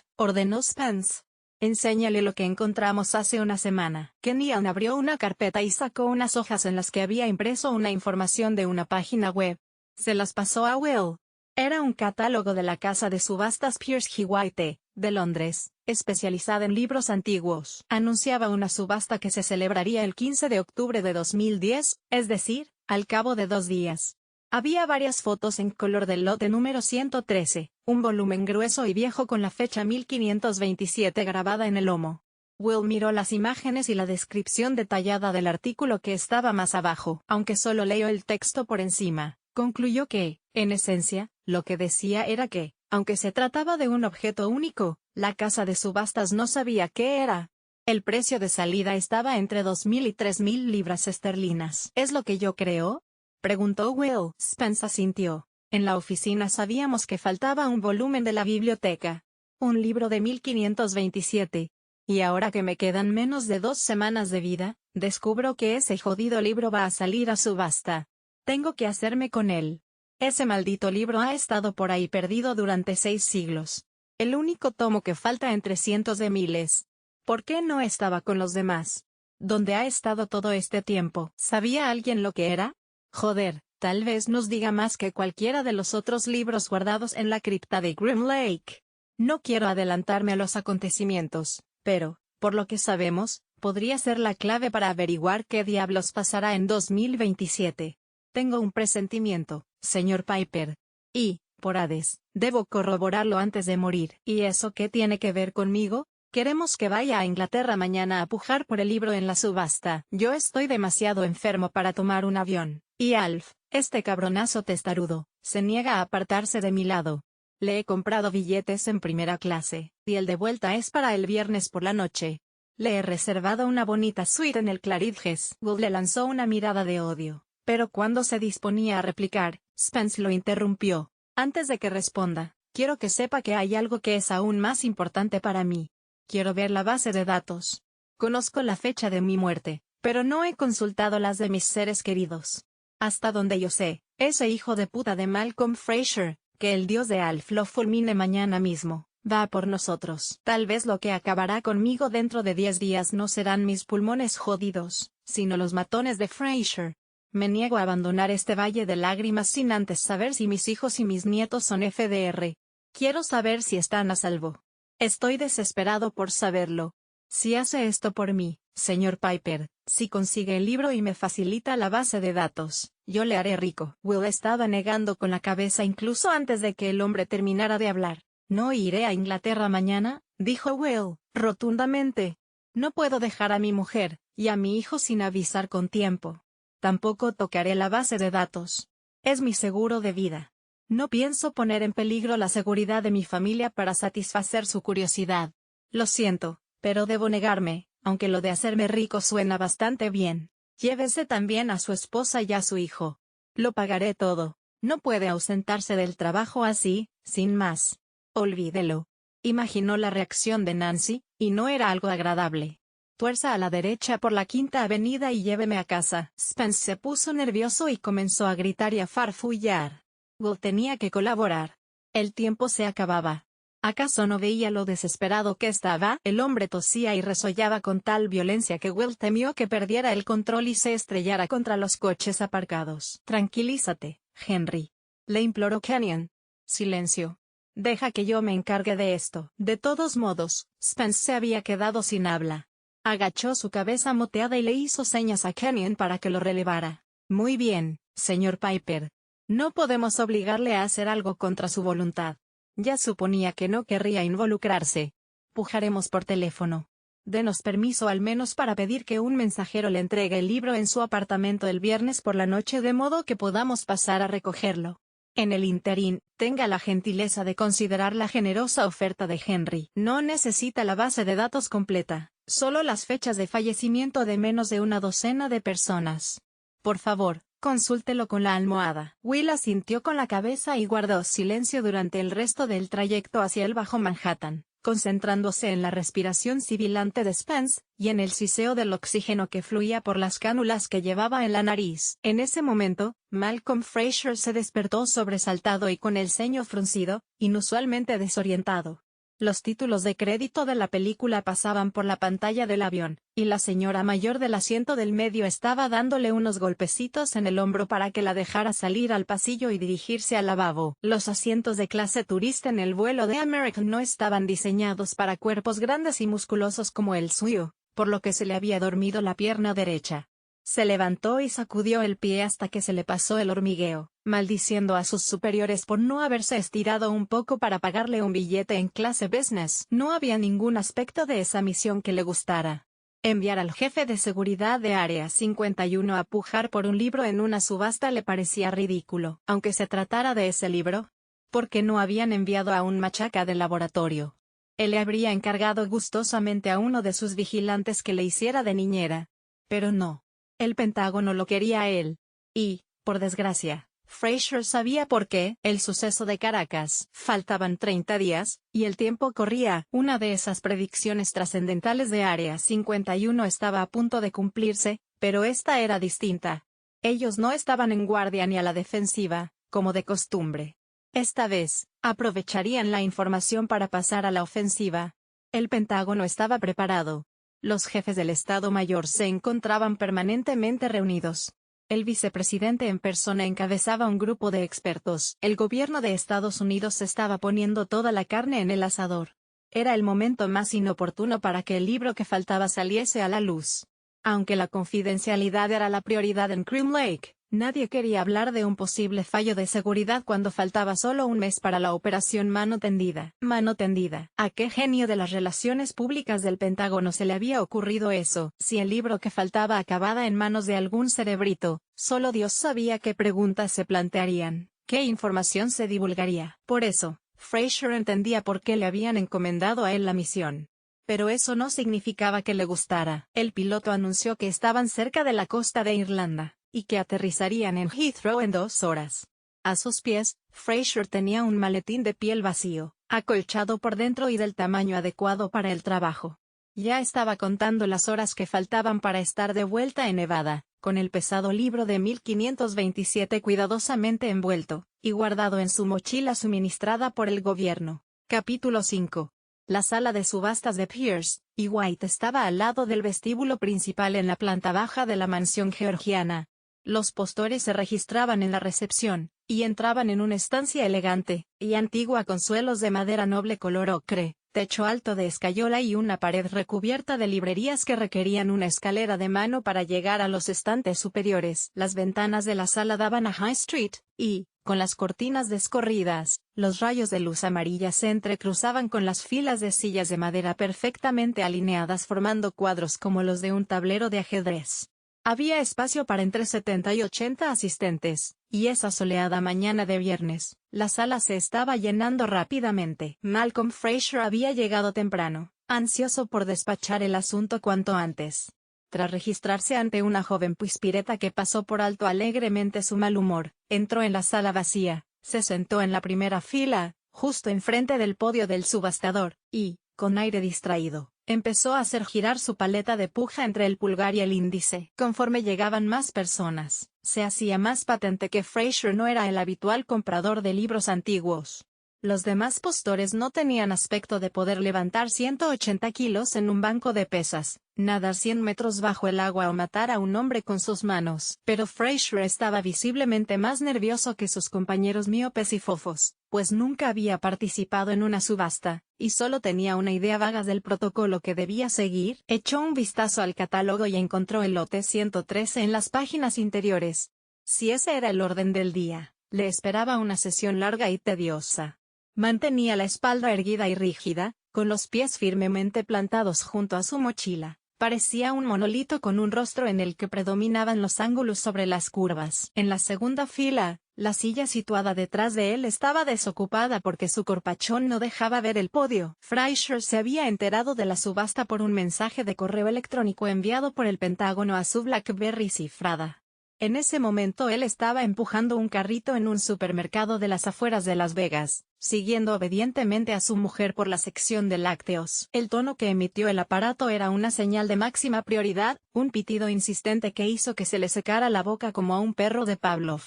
ordenó Spence. Enséñale lo que encontramos hace una semana. Kenyon abrió una carpeta y sacó unas hojas en las que había impreso una información de una página web. Se las pasó a Will. Era un catálogo de la casa de subastas Pierce White, de Londres, especializada en libros antiguos. Anunciaba una subasta que se celebraría el 15 de octubre de 2010, es decir, al cabo de 2 días. Había varias fotos en color del lote número 113, un volumen grueso y viejo con la fecha 1527 grabada en el lomo. Will miró las imágenes y la descripción detallada del artículo que estaba más abajo. Aunque solo leyó el texto por encima, concluyó que, en esencia, lo que decía era que, aunque se trataba de un objeto único, la casa de subastas no sabía qué era. El precio de salida estaba entre 2.000 y 3.000 libras esterlinas. ¿Es lo que yo creo?, preguntó Will. Spence asintió. En la oficina sabíamos que faltaba un volumen de la biblioteca. Un libro de 1527. Y ahora que me quedan menos de 2 semanas de vida, descubro que ese jodido libro va a salir a subasta. Tengo que hacerme con él. Ese maldito libro ha estado por ahí perdido durante 6 siglos. El único tomo que falta entre cientos de miles. ¿Por qué no estaba con los demás? ¿Dónde ha estado todo este tiempo? ¿Sabía alguien lo que era? Joder, tal vez nos diga más que cualquiera de los otros libros guardados en la cripta de Grim Lake. No quiero adelantarme a los acontecimientos, pero, por lo que sabemos, podría ser la clave para averiguar qué diablos pasará en 2027. Tengo un presentimiento, señor Piper. Y, por Hades, debo corroborarlo antes de morir. ¿Y eso qué tiene que ver conmigo? Queremos que vaya a Inglaterra mañana a pujar por el libro en la subasta. Yo estoy demasiado enfermo para tomar un avión. Y Alf, este cabronazo testarudo, se niega a apartarse de mi lado. Le he comprado billetes en primera clase, y el de vuelta es para el viernes por la noche. Le he reservado una bonita suite en el Claridge's. Will le lanzó una mirada de odio, pero cuando se disponía a replicar, Spence lo interrumpió. Antes de que responda, quiero que sepa que hay algo que es aún más importante para mí. Quiero ver la base de datos. Conozco la fecha de mi muerte, pero no he consultado las de mis seres queridos. Hasta donde yo sé, ese hijo de puta de Malcolm Fraser, que el dios de Alf lo fulmine mañana mismo, va a por nosotros. Tal vez lo que acabará conmigo dentro de 10 días no serán mis pulmones jodidos, sino los matones de Fraser. Me niego a abandonar este valle de lágrimas sin antes saber si mis hijos y mis nietos son FDR. Quiero saber si están a salvo. Estoy desesperado por saberlo. Si hace esto por mí, señor Piper, si consigue el libro y me facilita la base de datos, yo le haré rico. Will estaba negando con la cabeza incluso antes de que el hombre terminara de hablar. No iré a Inglaterra mañana, dijo Will, rotundamente. No puedo dejar a mi mujer y a mi hijo sin avisar con tiempo. Tampoco tocaré la base de datos. Es mi seguro de vida. No pienso poner en peligro la seguridad de mi familia para satisfacer su curiosidad. Lo siento, pero debo negarme, aunque lo de hacerme rico suena bastante bien. Llévese también a su esposa y a su hijo. Lo pagaré todo. No puede ausentarse del trabajo así, sin más. Olvídelo. Imaginó la reacción de Nancy, y no era algo agradable. Tuerza a la derecha por la Quinta Avenida y lléveme a casa. Spence se puso nervioso y comenzó a gritar y a farfullar. Will tenía que colaborar. El tiempo se acababa. ¿Acaso no veía lo desesperado que estaba? El hombre tosía y resollaba con tal violencia que Will temió que perdiera el control y se estrellara contra los coches aparcados. Tranquilízate, Henry. Le imploró Kenyon. Silencio. Deja que yo me encargue de esto. De todos modos, Spence se había quedado sin habla. Agachó su cabeza moteada y le hizo señas a Kenyon para que lo relevara. Muy bien, señor Piper. No podemos obligarle a hacer algo contra su voluntad. Ya suponía que no querría involucrarse. Pujaremos por teléfono. Denos permiso al menos para pedir que un mensajero le entregue el libro en su apartamento el viernes por la noche de modo que podamos pasar a recogerlo. En el ínterin, tenga la gentileza de considerar la generosa oferta de Henry. No necesita la base de datos completa, solo las fechas de fallecimiento de menos de una docena de personas. Por favor, consúltelo con la almohada. Will asintió con la cabeza y guardó silencio durante el resto del trayecto hacia el Bajo Manhattan, concentrándose en la respiración sibilante de Spence, y en el siseo del oxígeno que fluía por las cánulas que llevaba en la nariz. En ese momento, Malcolm Fraser se despertó sobresaltado y con el ceño fruncido, inusualmente desorientado. Los títulos de crédito de la película pasaban por la pantalla del avión, y la señora mayor del asiento del medio estaba dándole unos golpecitos en el hombro para que la dejara salir al pasillo y dirigirse al lavabo. Los asientos de clase turista en el vuelo de American no estaban diseñados para cuerpos grandes y musculosos como el suyo, por lo que se le había dormido la pierna derecha. Se levantó y sacudió el pie hasta que se le pasó el hormigueo, maldiciendo a sus superiores por no haberse estirado un poco para pagarle un billete en clase business. No había ningún aspecto de esa misión que le gustara. Enviar al jefe de seguridad de Área 51 a pujar por un libro en una subasta le parecía ridículo, aunque se tratara de ese libro. Porque no habían enviado a un machaca del laboratorio. Él le habría encargado gustosamente a uno de sus vigilantes que le hiciera de niñera. Pero no. El Pentágono lo quería a él. Y, por desgracia, Fraser sabía por qué. El suceso de Caracas. Faltaban 30 días, y el tiempo corría. Una de esas predicciones trascendentales de Área 51 estaba a punto de cumplirse, pero esta era distinta. Ellos no estaban en guardia ni a la defensiva, como de costumbre. Esta vez, aprovecharían la información para pasar a la ofensiva. El Pentágono estaba preparado. Los jefes del Estado Mayor se encontraban permanentemente reunidos. El vicepresidente en persona encabezaba un grupo de expertos. El gobierno de Estados Unidos estaba poniendo toda la carne en el asador. Era el momento más inoportuno para que el libro que faltaba saliese a la luz. Aunque la confidencialidad era la prioridad en Crime Lake, nadie quería hablar de un posible fallo de seguridad cuando faltaba solo un mes para la operación Mano Tendida. Mano Tendida. ¿A qué genio de las relaciones públicas del Pentágono se le había ocurrido eso? Si el libro que faltaba acababa en manos de algún cerebrito, solo Dios sabía qué preguntas se plantearían, qué información se divulgaría. Por eso, Fraser entendía por qué le habían encomendado a él la misión. Pero eso no significaba que le gustara. El piloto anunció que estaban cerca de la costa de Irlanda, y que aterrizarían en Heathrow en 2 horas. A sus pies, Fraser tenía un maletín de piel vacío, acolchado por dentro y del tamaño adecuado para el trabajo. Ya estaba contando las horas que faltaban para estar de vuelta en Nevada, con el pesado libro de 1527 cuidadosamente envuelto, y guardado en su mochila suministrada por el gobierno. Capítulo 5. La sala de subastas de Pierce y White estaba al lado del vestíbulo principal en la planta baja de la mansión georgiana. Los postores se registraban en la recepción, y entraban en una estancia elegante y antigua con suelos de madera noble color ocre, techo alto de escayola y una pared recubierta de librerías que requerían una escalera de mano para llegar a los estantes superiores. Las ventanas de la sala daban a High Street, y, con las cortinas descorridas, los rayos de luz amarilla se entrecruzaban con las filas de sillas de madera perfectamente alineadas formando cuadros como los de un tablero de ajedrez. Había espacio para entre 70 y 80 asistentes, y esa soleada mañana de viernes, la sala se estaba llenando rápidamente. Malcolm Fraser había llegado temprano, ansioso por despachar el asunto cuanto antes. Tras registrarse ante una joven pispireta que pasó por alto alegremente su mal humor, entró en la sala vacía, se sentó en la primera fila, justo enfrente del podio del subastador, y, con aire distraído, empezó a hacer girar su paleta de puja entre el pulgar y el índice. Conforme llegaban más personas, se hacía más patente que Fraser no era el habitual comprador de libros antiguos. Los demás postores no tenían aspecto de poder levantar 180 kilos en un banco de pesas, nadar 100 metros bajo el agua o matar a un hombre con sus manos. Pero Fraser estaba visiblemente más nervioso que sus compañeros míopes y fofos, pues nunca había participado en una subasta, y solo tenía una idea vaga del protocolo que debía seguir. Echó un vistazo al catálogo y encontró el lote 113 en las páginas interiores. Si ese era el orden del día, le esperaba una sesión larga y tediosa. Mantenía la espalda erguida y rígida, con los pies firmemente plantados junto a su mochila. Parecía un monolito con un rostro en el que predominaban los ángulos sobre las curvas. En la segunda fila, la silla situada detrás de él estaba desocupada porque su corpachón no dejaba ver el podio. Fraser se había enterado de la subasta por un mensaje de correo electrónico enviado por el Pentágono a su BlackBerry cifrada. En ese momento él estaba empujando un carrito en un supermercado de las afueras de Las Vegas, siguiendo obedientemente a su mujer por la sección de lácteos. El tono que emitió el aparato era una señal de máxima prioridad, un pitido insistente que hizo que se le secara la boca como a un perro de Pavlov.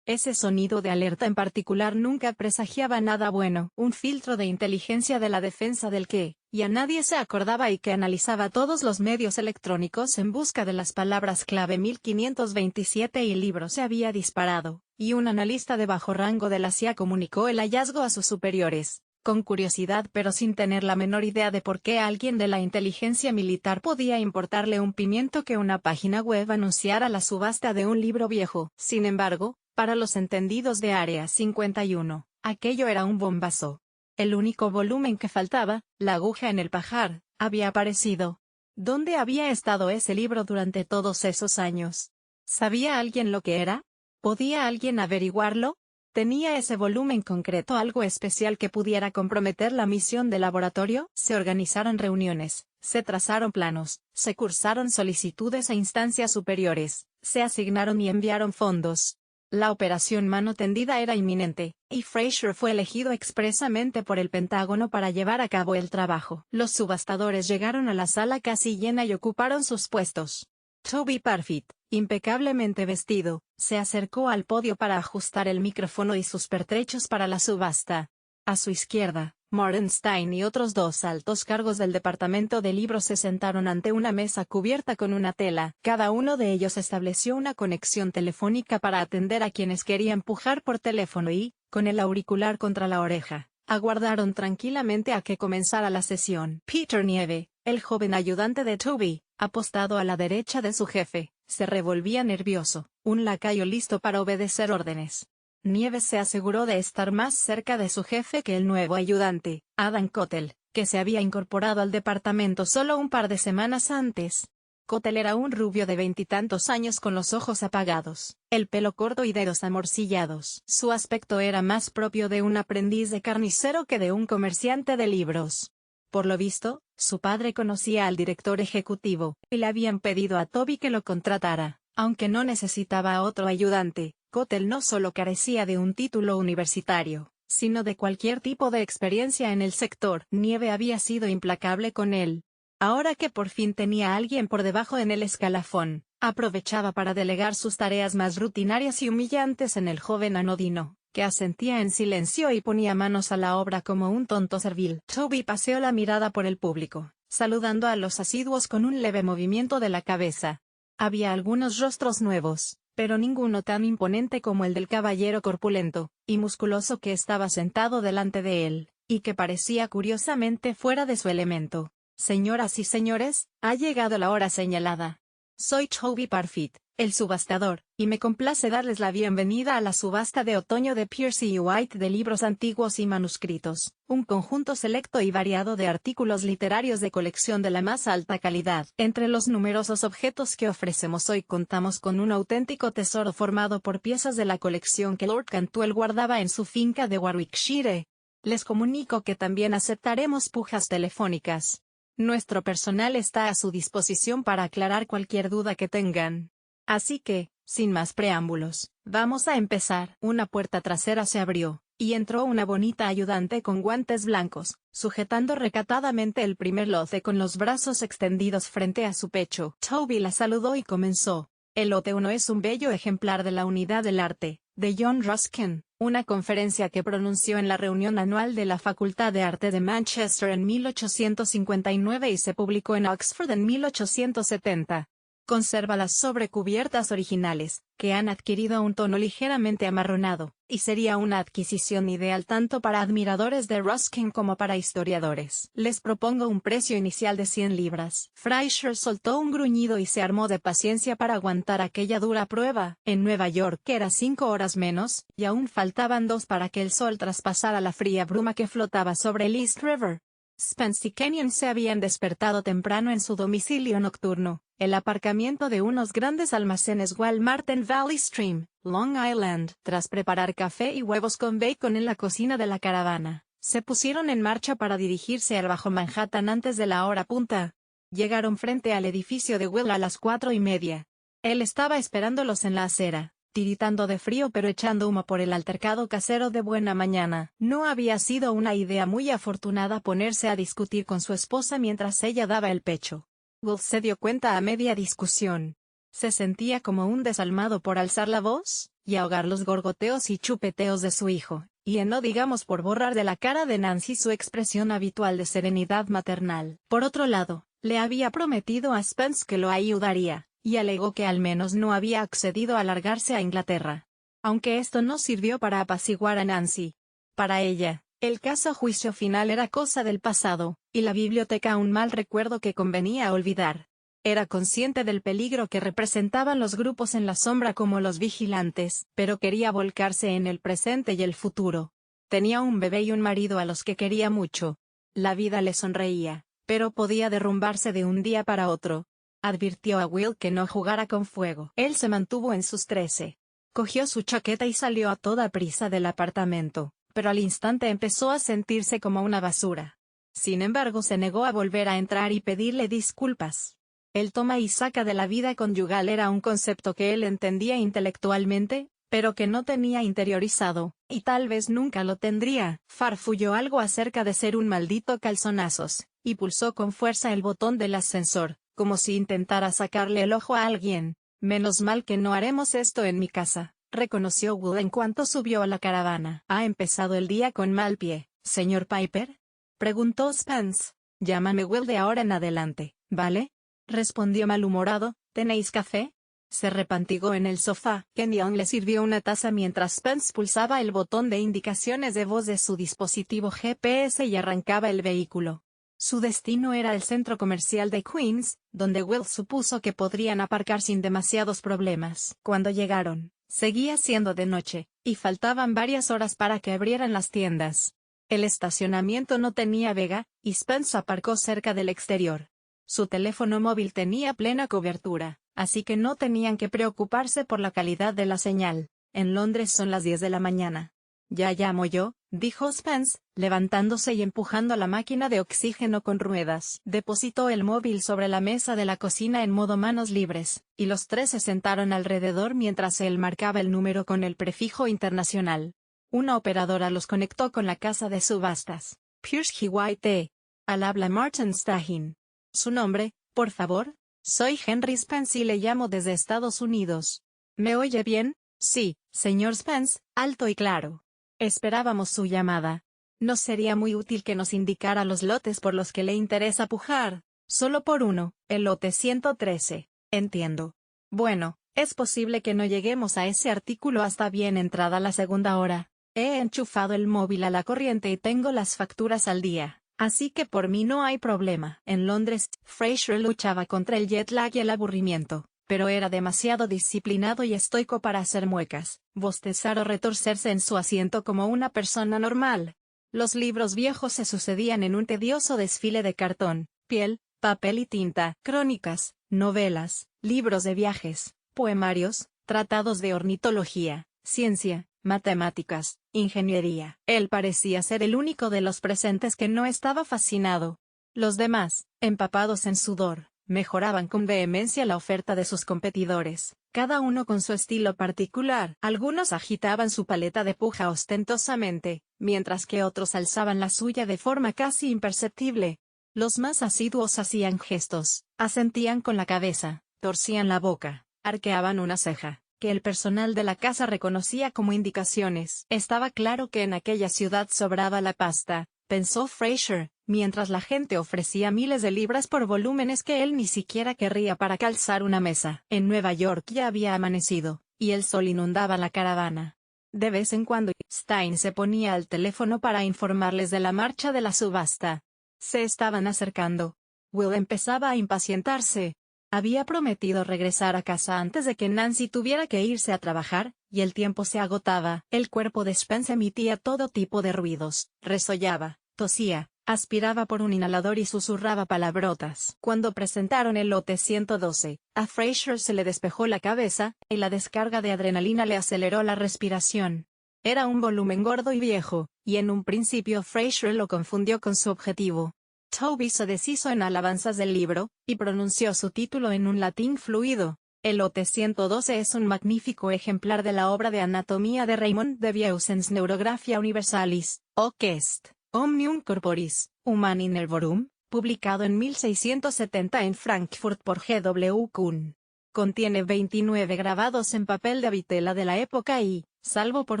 Ese sonido de alerta en particular nunca presagiaba nada bueno. Un filtro de inteligencia de la defensa del que, ya nadie se acordaba y que analizaba todos los medios electrónicos en busca de las palabras clave 1527 y libro se había disparado, y un analista de bajo rango de la CIA comunicó el hallazgo a sus superiores, con curiosidad pero sin tener la menor idea de por qué a alguien de la inteligencia militar podía importarle un pimiento que una página web anunciara la subasta de un libro viejo. Sin embargo, para los entendidos de Área 51, aquello era un bombazo. El único volumen que faltaba, La aguja en el pajar, había aparecido. ¿Dónde había estado ese libro durante todos esos años? ¿Sabía alguien lo que era? ¿Podía alguien averiguarlo? ¿Tenía ese volumen concreto algo especial que pudiera comprometer la misión del laboratorio? Se organizaron reuniones, se trazaron planos, se cursaron solicitudes a instancias superiores, se asignaron y enviaron fondos. La operación mano tendida era inminente, y Fraser fue elegido expresamente por el Pentágono para llevar a cabo el trabajo. Los subastadores llegaron a la sala casi llena y ocuparon sus puestos. Toby Parfitt, impecablemente vestido, se acercó al podio para ajustar el micrófono y sus pertrechos para la subasta. A su izquierda, Mordenstein y otros dos altos cargos del departamento de libros se sentaron ante una mesa cubierta con una tela. Cada uno de ellos estableció una conexión telefónica para atender a quienes querían pujar por teléfono y, con el auricular contra la oreja, aguardaron tranquilamente a que comenzara la sesión. Peter Nieve, el joven ayudante de Toby, apostado a la derecha de su jefe, se revolvía nervioso, un lacayo listo para obedecer órdenes. Nieves se aseguró de estar más cerca de su jefe que el nuevo ayudante, Adam Cottle, que se había incorporado al departamento solo un par de semanas antes. Cottle era un rubio de 20 y tantos años con los ojos apagados, el pelo corto y dedos amorcillados. Su aspecto era más propio de un aprendiz de carnicero que de un comerciante de libros. Por lo visto, su padre conocía al director ejecutivo, y le habían pedido a Toby que lo contratara, aunque no necesitaba a otro ayudante. Cottle no solo carecía de un título universitario, sino de cualquier tipo de experiencia en el sector. Nieve había sido implacable con él. Ahora que por fin tenía a alguien por debajo en el escalafón, aprovechaba para delegar sus tareas más rutinarias y humillantes en el joven anodino, que asentía en silencio y ponía manos a la obra como un tonto servil. Toby paseó la mirada por el público, saludando a los asiduos con un leve movimiento de la cabeza. Había algunos rostros nuevos, pero ninguno tan imponente como el del caballero corpulento y musculoso que estaba sentado delante de él, y que parecía curiosamente fuera de su elemento. Señoras y señores, ha llegado la hora señalada. Soy Toby Parfitt, el subastador, y me complace darles la bienvenida a la subasta de otoño de Pierce y White de libros antiguos y manuscritos, un conjunto selecto y variado de artículos literarios de colección de la más alta calidad. Entre los numerosos objetos que ofrecemos hoy contamos con un auténtico tesoro formado por piezas de la colección que Lord Cantwell guardaba en su finca de Warwickshire. Les comunico que también aceptaremos pujas telefónicas. Nuestro personal está a su disposición para aclarar cualquier duda que tengan. Así que, sin más preámbulos, vamos a empezar. Una puerta trasera se abrió, y entró una bonita ayudante con guantes blancos, sujetando recatadamente el primer lote con los brazos extendidos frente a su pecho. Toby la saludó y comenzó. El lote 1 es un bello ejemplar de la Unidad del Arte, de John Ruskin, una conferencia que pronunció en la reunión anual de la Facultad de Arte de Manchester en 1859 y se publicó en Oxford en 1870. Conserva las sobrecubiertas originales, que han adquirido un tono ligeramente amarronado, y sería una adquisición ideal tanto para admiradores de Ruskin como para historiadores. Les propongo un precio inicial de 100 libras. Fraser soltó un gruñido y se armó de paciencia para aguantar aquella dura prueba. En Nueva York era 5 horas menos, y aún faltaban 2 para que el sol traspasara la fría bruma que flotaba sobre el East River. Spence y Kenyon se habían despertado temprano en su domicilio nocturno, el aparcamiento de unos grandes almacenes Walmart en Valley Stream, Long Island. Tras preparar café y huevos con bacon en la cocina de la caravana, se pusieron en marcha para dirigirse al Bajo Manhattan antes de la hora punta. Llegaron frente al edificio de Will a las 4:30. Él estaba esperándolos en la acera, tiritando de frío pero echando humo por el altercado casero de buena mañana. No había sido una idea muy afortunada ponerse a discutir con su esposa mientras ella daba el pecho. Will se dio cuenta a media discusión. ¿Se sentía como un desalmado por alzar la voz? y ahogar los gorgoteos y chupeteos de su hijo, y no digamos por borrar de la cara de Nancy su expresión habitual de serenidad maternal. Por otro lado, le había prometido a Spence que lo ayudaría, y alegó que al menos no había accedido a largarse a Inglaterra. Aunque esto no sirvió para apaciguar a Nancy. Para ella, el caso juicio final era cosa del pasado, y la biblioteca un mal recuerdo que convenía olvidar. Era consciente del peligro que representaban los grupos en la sombra como los vigilantes, pero quería volcarse en el presente y el futuro. Tenía un bebé y un marido a los que quería mucho. La vida le sonreía, pero podía derrumbarse de un día para otro. Advirtió a Will que no jugara con fuego. Él se mantuvo en sus 13. Cogió su chaqueta y salió a toda prisa del apartamento, pero al instante empezó a sentirse como una basura. Sin embargo, se negó a volver a entrar y pedirle disculpas. El toma y saca de la vida conyugal era un concepto que él entendía intelectualmente, pero que no tenía interiorizado, y tal vez nunca lo tendría. Farfulló algo acerca de ser un maldito calzonazos, y pulsó con fuerza el botón del ascensor, como si intentara sacarle el ojo a alguien. Menos mal que no haremos esto en mi casa, reconoció Will en cuanto subió a la caravana. ¿Ha empezado el día con mal pie, señor Piper?, preguntó Spence. Llámame Will de ahora en adelante, ¿vale?, respondió malhumorado. ¿Tenéis café? Se repantigó en el sofá. Kenyon le sirvió una taza mientras Spence pulsaba el botón de indicaciones de voz de su dispositivo GPS y arrancaba el vehículo. Su destino era el centro comercial de Queens, donde Will supuso que podrían aparcar sin demasiados problemas. Cuando llegaron, seguía siendo de noche, y faltaban varias horas para que abrieran las tiendas. El estacionamiento no tenía vega, y Spence aparcó cerca del exterior. Su teléfono móvil tenía plena cobertura, así que no tenían que preocuparse por la calidad de la señal. En Londres son las 10 de la mañana. Ya llamo yo, dijo Spence, levantándose y empujando la máquina de oxígeno con ruedas. Depositó el móvil sobre la mesa de la cocina en modo manos libres, y los tres se sentaron alrededor mientras él marcaba el número con el prefijo internacional. Una operadora los conectó con la casa de subastas, Pierce White. Al habla Martin Stahin. ¿Su nombre, por favor? Soy Henry Spence y le llamo desde Estados Unidos. ¿Me oye bien? Sí, señor Spence, alto y claro. Esperábamos su llamada. ¿No sería muy útil que nos indicara los lotes por los que le interesa pujar? Solo por uno, el lote 113. Entiendo. Bueno, es posible que no lleguemos a ese artículo hasta bien entrada la segunda hora. He enchufado el móvil a la corriente y tengo las facturas al día. Así que por mí no hay problema. En Londres, Fraser luchaba contra el jet lag y el aburrimiento, pero era demasiado disciplinado y estoico para hacer muecas, bostezar o retorcerse en su asiento como una persona normal. Los libros viejos se sucedían en un tedioso desfile de cartón, piel, papel y tinta, crónicas, novelas, libros de viajes, poemarios, tratados de ornitología, ciencia, matemáticas, ingeniería. Él parecía ser el único de los presentes que no estaba fascinado. Los demás, empapados en sudor, mejoraban con vehemencia la oferta de sus competidores, cada uno con su estilo particular. Algunos agitaban su paleta de puja ostentosamente, mientras que otros alzaban la suya de forma casi imperceptible. Los más asiduos hacían gestos, asentían con la cabeza, torcían la boca, arqueaban una ceja, que el personal de la casa reconocía como indicaciones. Estaba claro que en aquella ciudad sobraba la pasta, pensó Fraser, mientras la gente ofrecía miles de libras por volúmenes que él ni siquiera querría para calzar una mesa. En Nueva York ya había amanecido, y el sol inundaba la caravana. De vez en cuando, Stein se ponía al teléfono para informarles de la marcha de la subasta. Se estaban acercando. Will empezaba a impacientarse. Había prometido regresar a casa antes de que Nancy tuviera que irse a trabajar, y el tiempo se agotaba. El cuerpo de Spence emitía todo tipo de ruidos, resollaba, tosía, aspiraba por un inhalador y susurraba palabrotas. Cuando presentaron el lote 112, a Fraser se le despejó la cabeza, y la descarga de adrenalina le aceleró la respiración. Era un volumen gordo y viejo, y en un principio Fraser lo confundió con su objetivo. Toby se deshizo en alabanzas del libro, y pronunció su título en un latín fluido. El lote 112 es un magnífico ejemplar de la obra de anatomía de Raymond de Vieussens Neurographia Universalis, hoc est, omnium corporis, humani nervorum, publicado en 1670 en Frankfurt por G. W. Kuhn. Contiene 29 grabados en papel de vitela de la época y, salvo por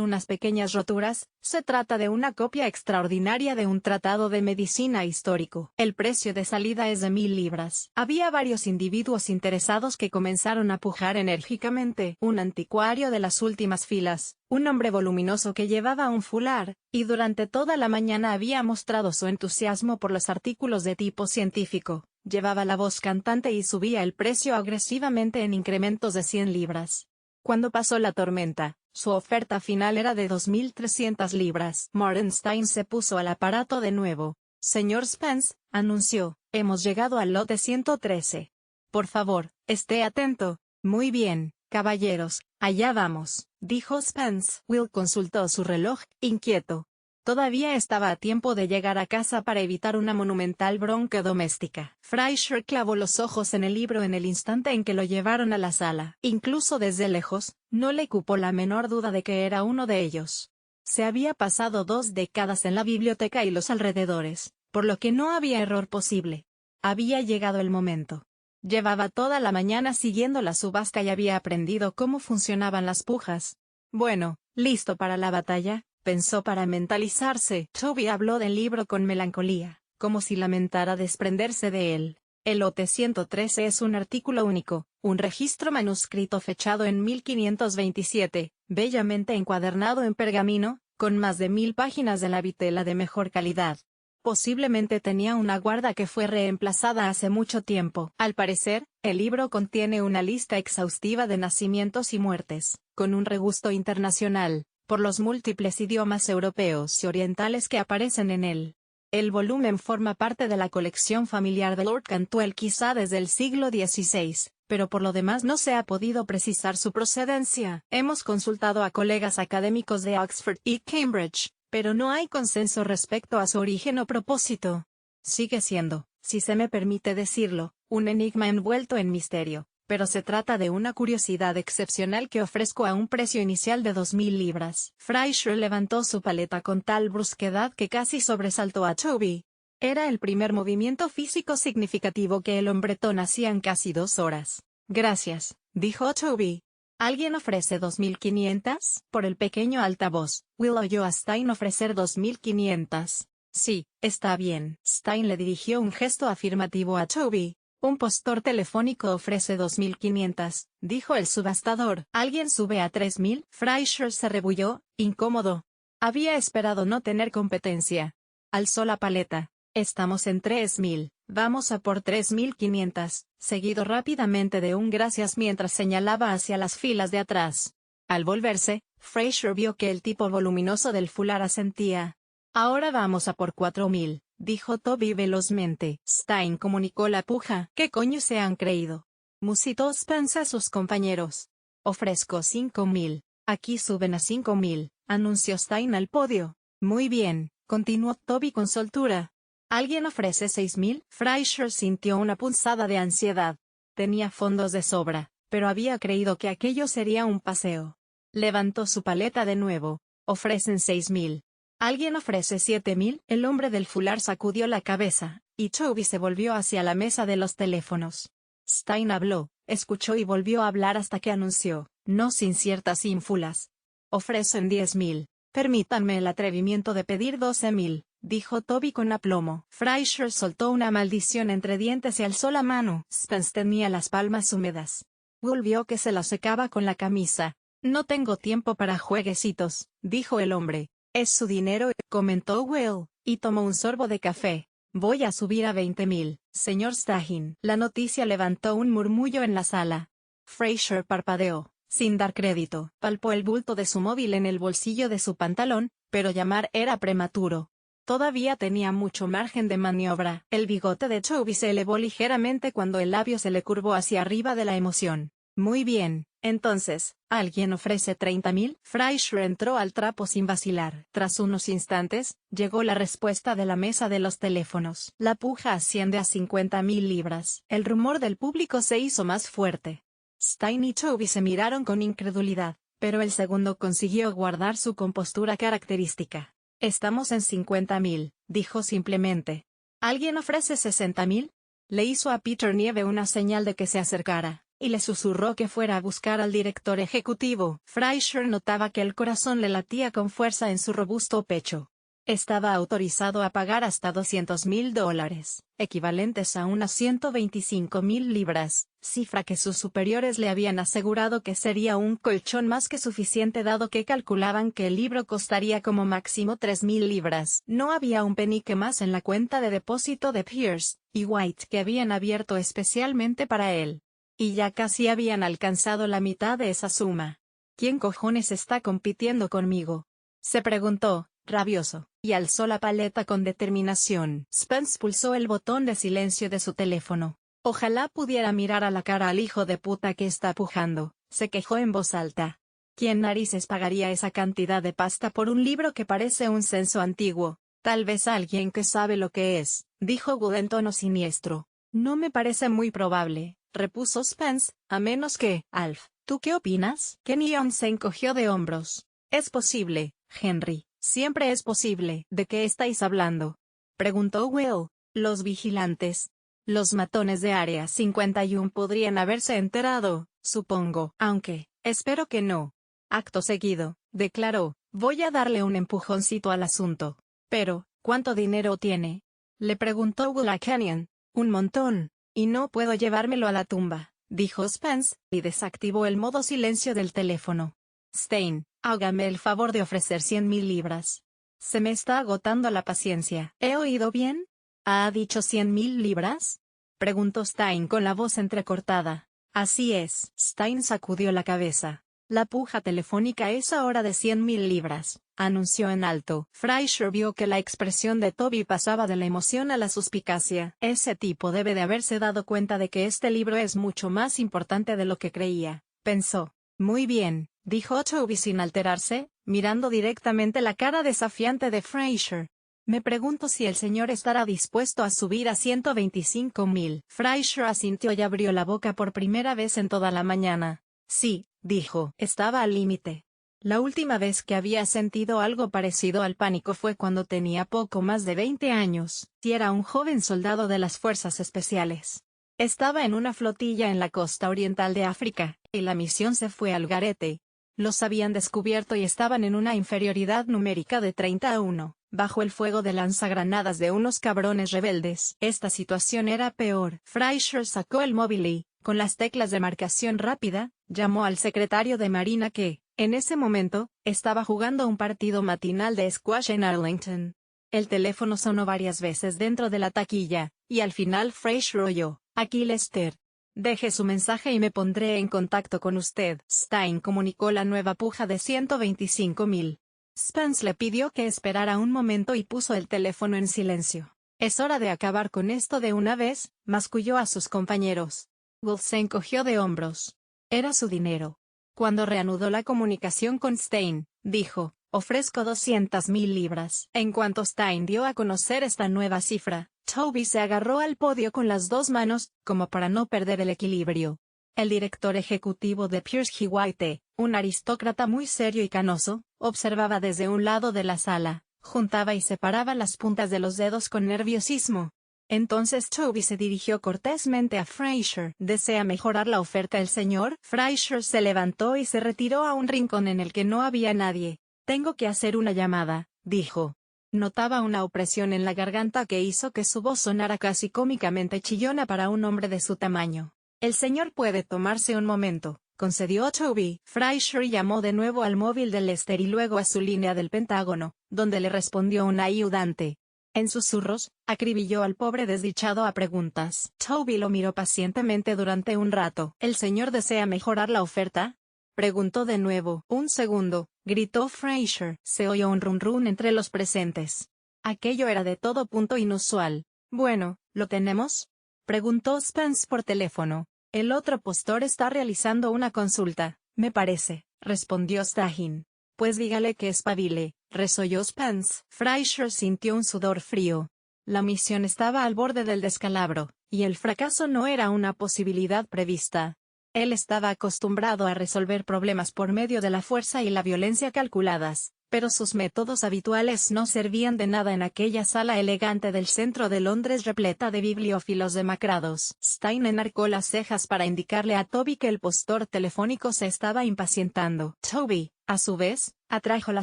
unas pequeñas roturas, se trata de una copia extraordinaria de un tratado de medicina histórico. El precio de salida es de 1000 libras. Había varios individuos interesados que comenzaron a pujar enérgicamente. Un anticuario de las últimas filas, un hombre voluminoso que llevaba un fular, y durante toda la mañana había mostrado su entusiasmo por los artículos de tipo científico. Llevaba la voz cantante y subía el precio agresivamente en incrementos de 100 libras. Cuando pasó la tormenta, su oferta final era de 2300 libras. Martenstein se puso al aparato de nuevo. Señor Spence, anunció, hemos llegado al lote 113. Por favor, esté atento. Muy bien, caballeros, allá vamos, dijo Spence. Will consultó su reloj, inquieto. Todavía estaba a tiempo de llegar a casa para evitar una monumental bronca doméstica. Fraser clavó los ojos en el libro en el instante en que lo llevaron a la sala. Incluso desde lejos, no le cupó la menor duda de que era uno de ellos. Se había pasado 2 décadas en la biblioteca y los alrededores, por lo que no había error posible. Había llegado el momento. Llevaba toda la mañana siguiendo la subasta y había aprendido cómo funcionaban las pujas. Bueno, listo para la batalla, pensó para mentalizarse. Toby habló del libro con melancolía, como si lamentara desprenderse de él. El lote 113 es un artículo único, un registro manuscrito fechado en 1527, bellamente encuadernado en pergamino, con más de 1000 páginas de la vitela de mejor calidad. Posiblemente tenía una guarda que fue reemplazada hace mucho tiempo. Al parecer, el libro contiene una lista exhaustiva de nacimientos y muertes, con un regusto internacional, por los múltiples idiomas europeos y orientales que aparecen en él. El volumen forma parte de la colección familiar de Lord Cantwell quizá desde el siglo XVI, pero por lo demás no se ha podido precisar su procedencia. Hemos consultado a colegas académicos de Oxford y Cambridge, pero no hay consenso respecto a su origen o propósito. Sigue siendo, si se me permite decirlo, un enigma envuelto en misterio, pero se trata de una curiosidad excepcional que ofrezco a un precio inicial de 2000 libras. Fraser levantó su paleta con tal brusquedad que casi sobresaltó a Toby. Era el primer movimiento físico significativo que el hombretón hacía en casi 2 horas. Gracias, dijo Toby. ¿Alguien ofrece 2500? Por el pequeño altavoz, Will oyó a Stein ofrecer 2500. Sí, está bien. Stein le dirigió un gesto afirmativo a Toby. Un postor telefónico ofrece 2500, dijo el subastador. ¿Alguien sube a 3000? Fraser se rebulló, incómodo. Había esperado no tener competencia. Alzó la paleta. Estamos en 3000, vamos a por 3500, seguido rápidamente de un gracias mientras señalaba hacia las filas de atrás. Al volverse, Fraser vio que el tipo voluminoso del fular asentía. Ahora vamos a por 4000. Dijo Toby velozmente. Stein comunicó la puja. ¿Qué coño se han creído? Musitó Spence a sus compañeros. Ofrezco 5000. Aquí suben a 5000, anunció Stein al podio. Muy bien, continuó Toby con soltura. ¿Alguien ofrece 6000? Fraser sintió una punzada de ansiedad. Tenía fondos de sobra, pero había creído que aquello sería un paseo. Levantó su paleta de nuevo. Ofrecen 6000. ¿Alguien ofrece 7000? El hombre del fular sacudió la cabeza, y Toby se volvió hacia la mesa de los teléfonos. Stein habló, escuchó y volvió a hablar hasta que anunció, no sin ciertas ínfulas. Ofrecen 10000. Permítanme el atrevimiento de pedir 12000, dijo Toby con aplomo. Fraser soltó una maldición entre dientes y alzó la mano. Spence tenía las palmas húmedas. Will vio que se las secaba con la camisa. No tengo tiempo para jueguecitos, dijo el hombre. Es su dinero, comentó Will, y tomó un sorbo de café. Voy a subir a 20000, señor Stagin. La noticia levantó un murmullo en la sala. Fraser parpadeó, sin dar crédito. Palpó el bulto de su móvil en el bolsillo de su pantalón, pero llamar era prematuro. Todavía tenía mucho margen de maniobra. El bigote de Toby se elevó ligeramente cuando el labio se le curvó hacia arriba de la emoción. Muy bien. Entonces, ¿alguien ofrece 30000? Fraser entró al trapo sin vacilar. Tras unos instantes, llegó la respuesta de la mesa de los teléfonos. La puja asciende a 50000 libras. El rumor del público se hizo más fuerte. Stein y Toby se miraron con incredulidad, pero el segundo consiguió guardar su compostura característica. Estamos en 50000, dijo simplemente. ¿Alguien ofrece 60000? Le hizo a Peter Nieve una señal de que se acercara. y le susurró que fuera a buscar al director ejecutivo. Fraser notaba que el corazón le latía con fuerza en su robusto pecho. Estaba autorizado a pagar hasta $200,000, equivalentes a unas 125,000 libras, cifra que sus superiores le habían asegurado que sería un colchón más que suficiente dado que calculaban que el libro costaría como máximo 3,000 libras. No había un penique más en la cuenta de depósito de Pierce y White que habían abierto especialmente para él. Y ya casi habían alcanzado la mitad de esa suma. ¿Quién cojones está compitiendo conmigo?, se preguntó, rabioso, y alzó la paleta con determinación. Spence pulsó el botón de silencio de su teléfono. Ojalá pudiera mirar a la cara al hijo de puta que está pujando, se quejó en voz alta. ¿Quién narices pagaría esa cantidad de pasta por un libro que parece un censo antiguo? Tal vez alguien que sabe lo que es, dijo Wood en tono siniestro. No me parece muy probable, repuso Spence, a menos que, Alf, ¿tú qué opinas? Kenyon se encogió de hombros. Es posible, Henry. Siempre es posible. ¿De qué estáis hablando?, preguntó Will. Los vigilantes. Los matones de Área 51 podrían haberse enterado, supongo. Aunque, espero que no. Acto seguido, declaró, voy a darle un empujoncito al asunto. Pero, ¿cuánto dinero tiene?, le preguntó Will a Kenyon. Un montón. Y no puedo llevármelo a la tumba, dijo Spence, y desactivó el modo silencio del teléfono. Stein, hágame el favor de ofrecer 100,000 libras. Se me está agotando la paciencia. ¿He oído bien? ¿Ha dicho 100,000 libras? Preguntó Stein con la voz entrecortada. Así es. Stein sacudió la cabeza. La puja telefónica es ahora de 100,000 libras, anunció en alto. Fraser vio que la expresión de Toby pasaba de la emoción a la suspicacia. Ese tipo debe de haberse dado cuenta de que este libro es mucho más importante de lo que creía, pensó. Muy bien, dijo Toby sin alterarse, mirando directamente la cara desafiante de Fraser. Me pregunto si el señor estará dispuesto a subir a 125,000. Fraser asintió y abrió la boca por primera vez en toda la mañana. Sí, dijo, estaba al límite. La última vez que había sentido algo parecido al pánico fue cuando tenía poco más de 20 años, y era un joven soldado de las fuerzas especiales. Estaba en una flotilla en la costa oriental de África, y la misión se fue al garete. Los habían descubierto y estaban en una inferioridad numérica de 30-1, bajo el fuego de lanzagranadas de unos cabrones rebeldes. Esta situación era peor. Fraser sacó el móvil y, con las teclas de marcación rápida, llamó al secretario de Marina que, en ese momento, estaba jugando un partido matinal de squash en Arlington. El teléfono sonó varias veces dentro de la taquilla, y al final Fraser oyó: aquí Lester. Deje su mensaje y me pondré en contacto con usted. Stein comunicó la nueva puja de 125,000. Spence le pidió que esperara un momento y puso el teléfono en silencio. Es hora de acabar con esto de una vez, masculló a sus compañeros. Will se encogió de hombros. Era su dinero. Cuando reanudó la comunicación con Stein, dijo: ofrezco 200,000 libras. En cuanto Stein dio a conocer esta nueva cifra, Toby se agarró al podio con las dos manos, como para no perder el equilibrio. El director ejecutivo de Pierce y White, un aristócrata muy serio y canoso, observaba desde un lado de la sala, juntaba y separaba las puntas de los dedos con nerviosismo. Entonces Toby se dirigió cortésmente a Fraser. ¿Desea mejorar la oferta el señor? Fraser se levantó y se retiró a un rincón en el que no había nadie. Tengo que hacer una llamada, dijo. Notaba una opresión en la garganta que hizo que su voz sonara casi cómicamente chillona para un hombre de su tamaño. El señor puede tomarse un momento, concedió Toby. Fraser llamó de nuevo al móvil de Lester y luego a su línea del Pentágono, donde le respondió un ayudante. En susurros, acribilló al pobre desdichado a preguntas. Toby lo miró pacientemente durante un rato. ¿El señor desea mejorar la oferta?, preguntó de nuevo. Un segundo, gritó Fraser. Se oyó un run run entre los presentes. Aquello era de todo punto inusual. Bueno, ¿lo tenemos?, preguntó Spence por teléfono. El otro postor está realizando una consulta, me parece, respondió Stein. Pues dígale que espabile, resolló Spence. Fraser sintió un sudor frío. La misión estaba al borde del descalabro, y el fracaso no era una posibilidad prevista. Él estaba acostumbrado a resolver problemas por medio de la fuerza y la violencia calculadas, Pero sus métodos habituales no servían de nada en aquella sala elegante del centro de Londres repleta de bibliófilos demacrados. Stein enarcó las cejas para indicarle a Toby que el postor telefónico se estaba impacientando. Toby, a su vez, atrajo la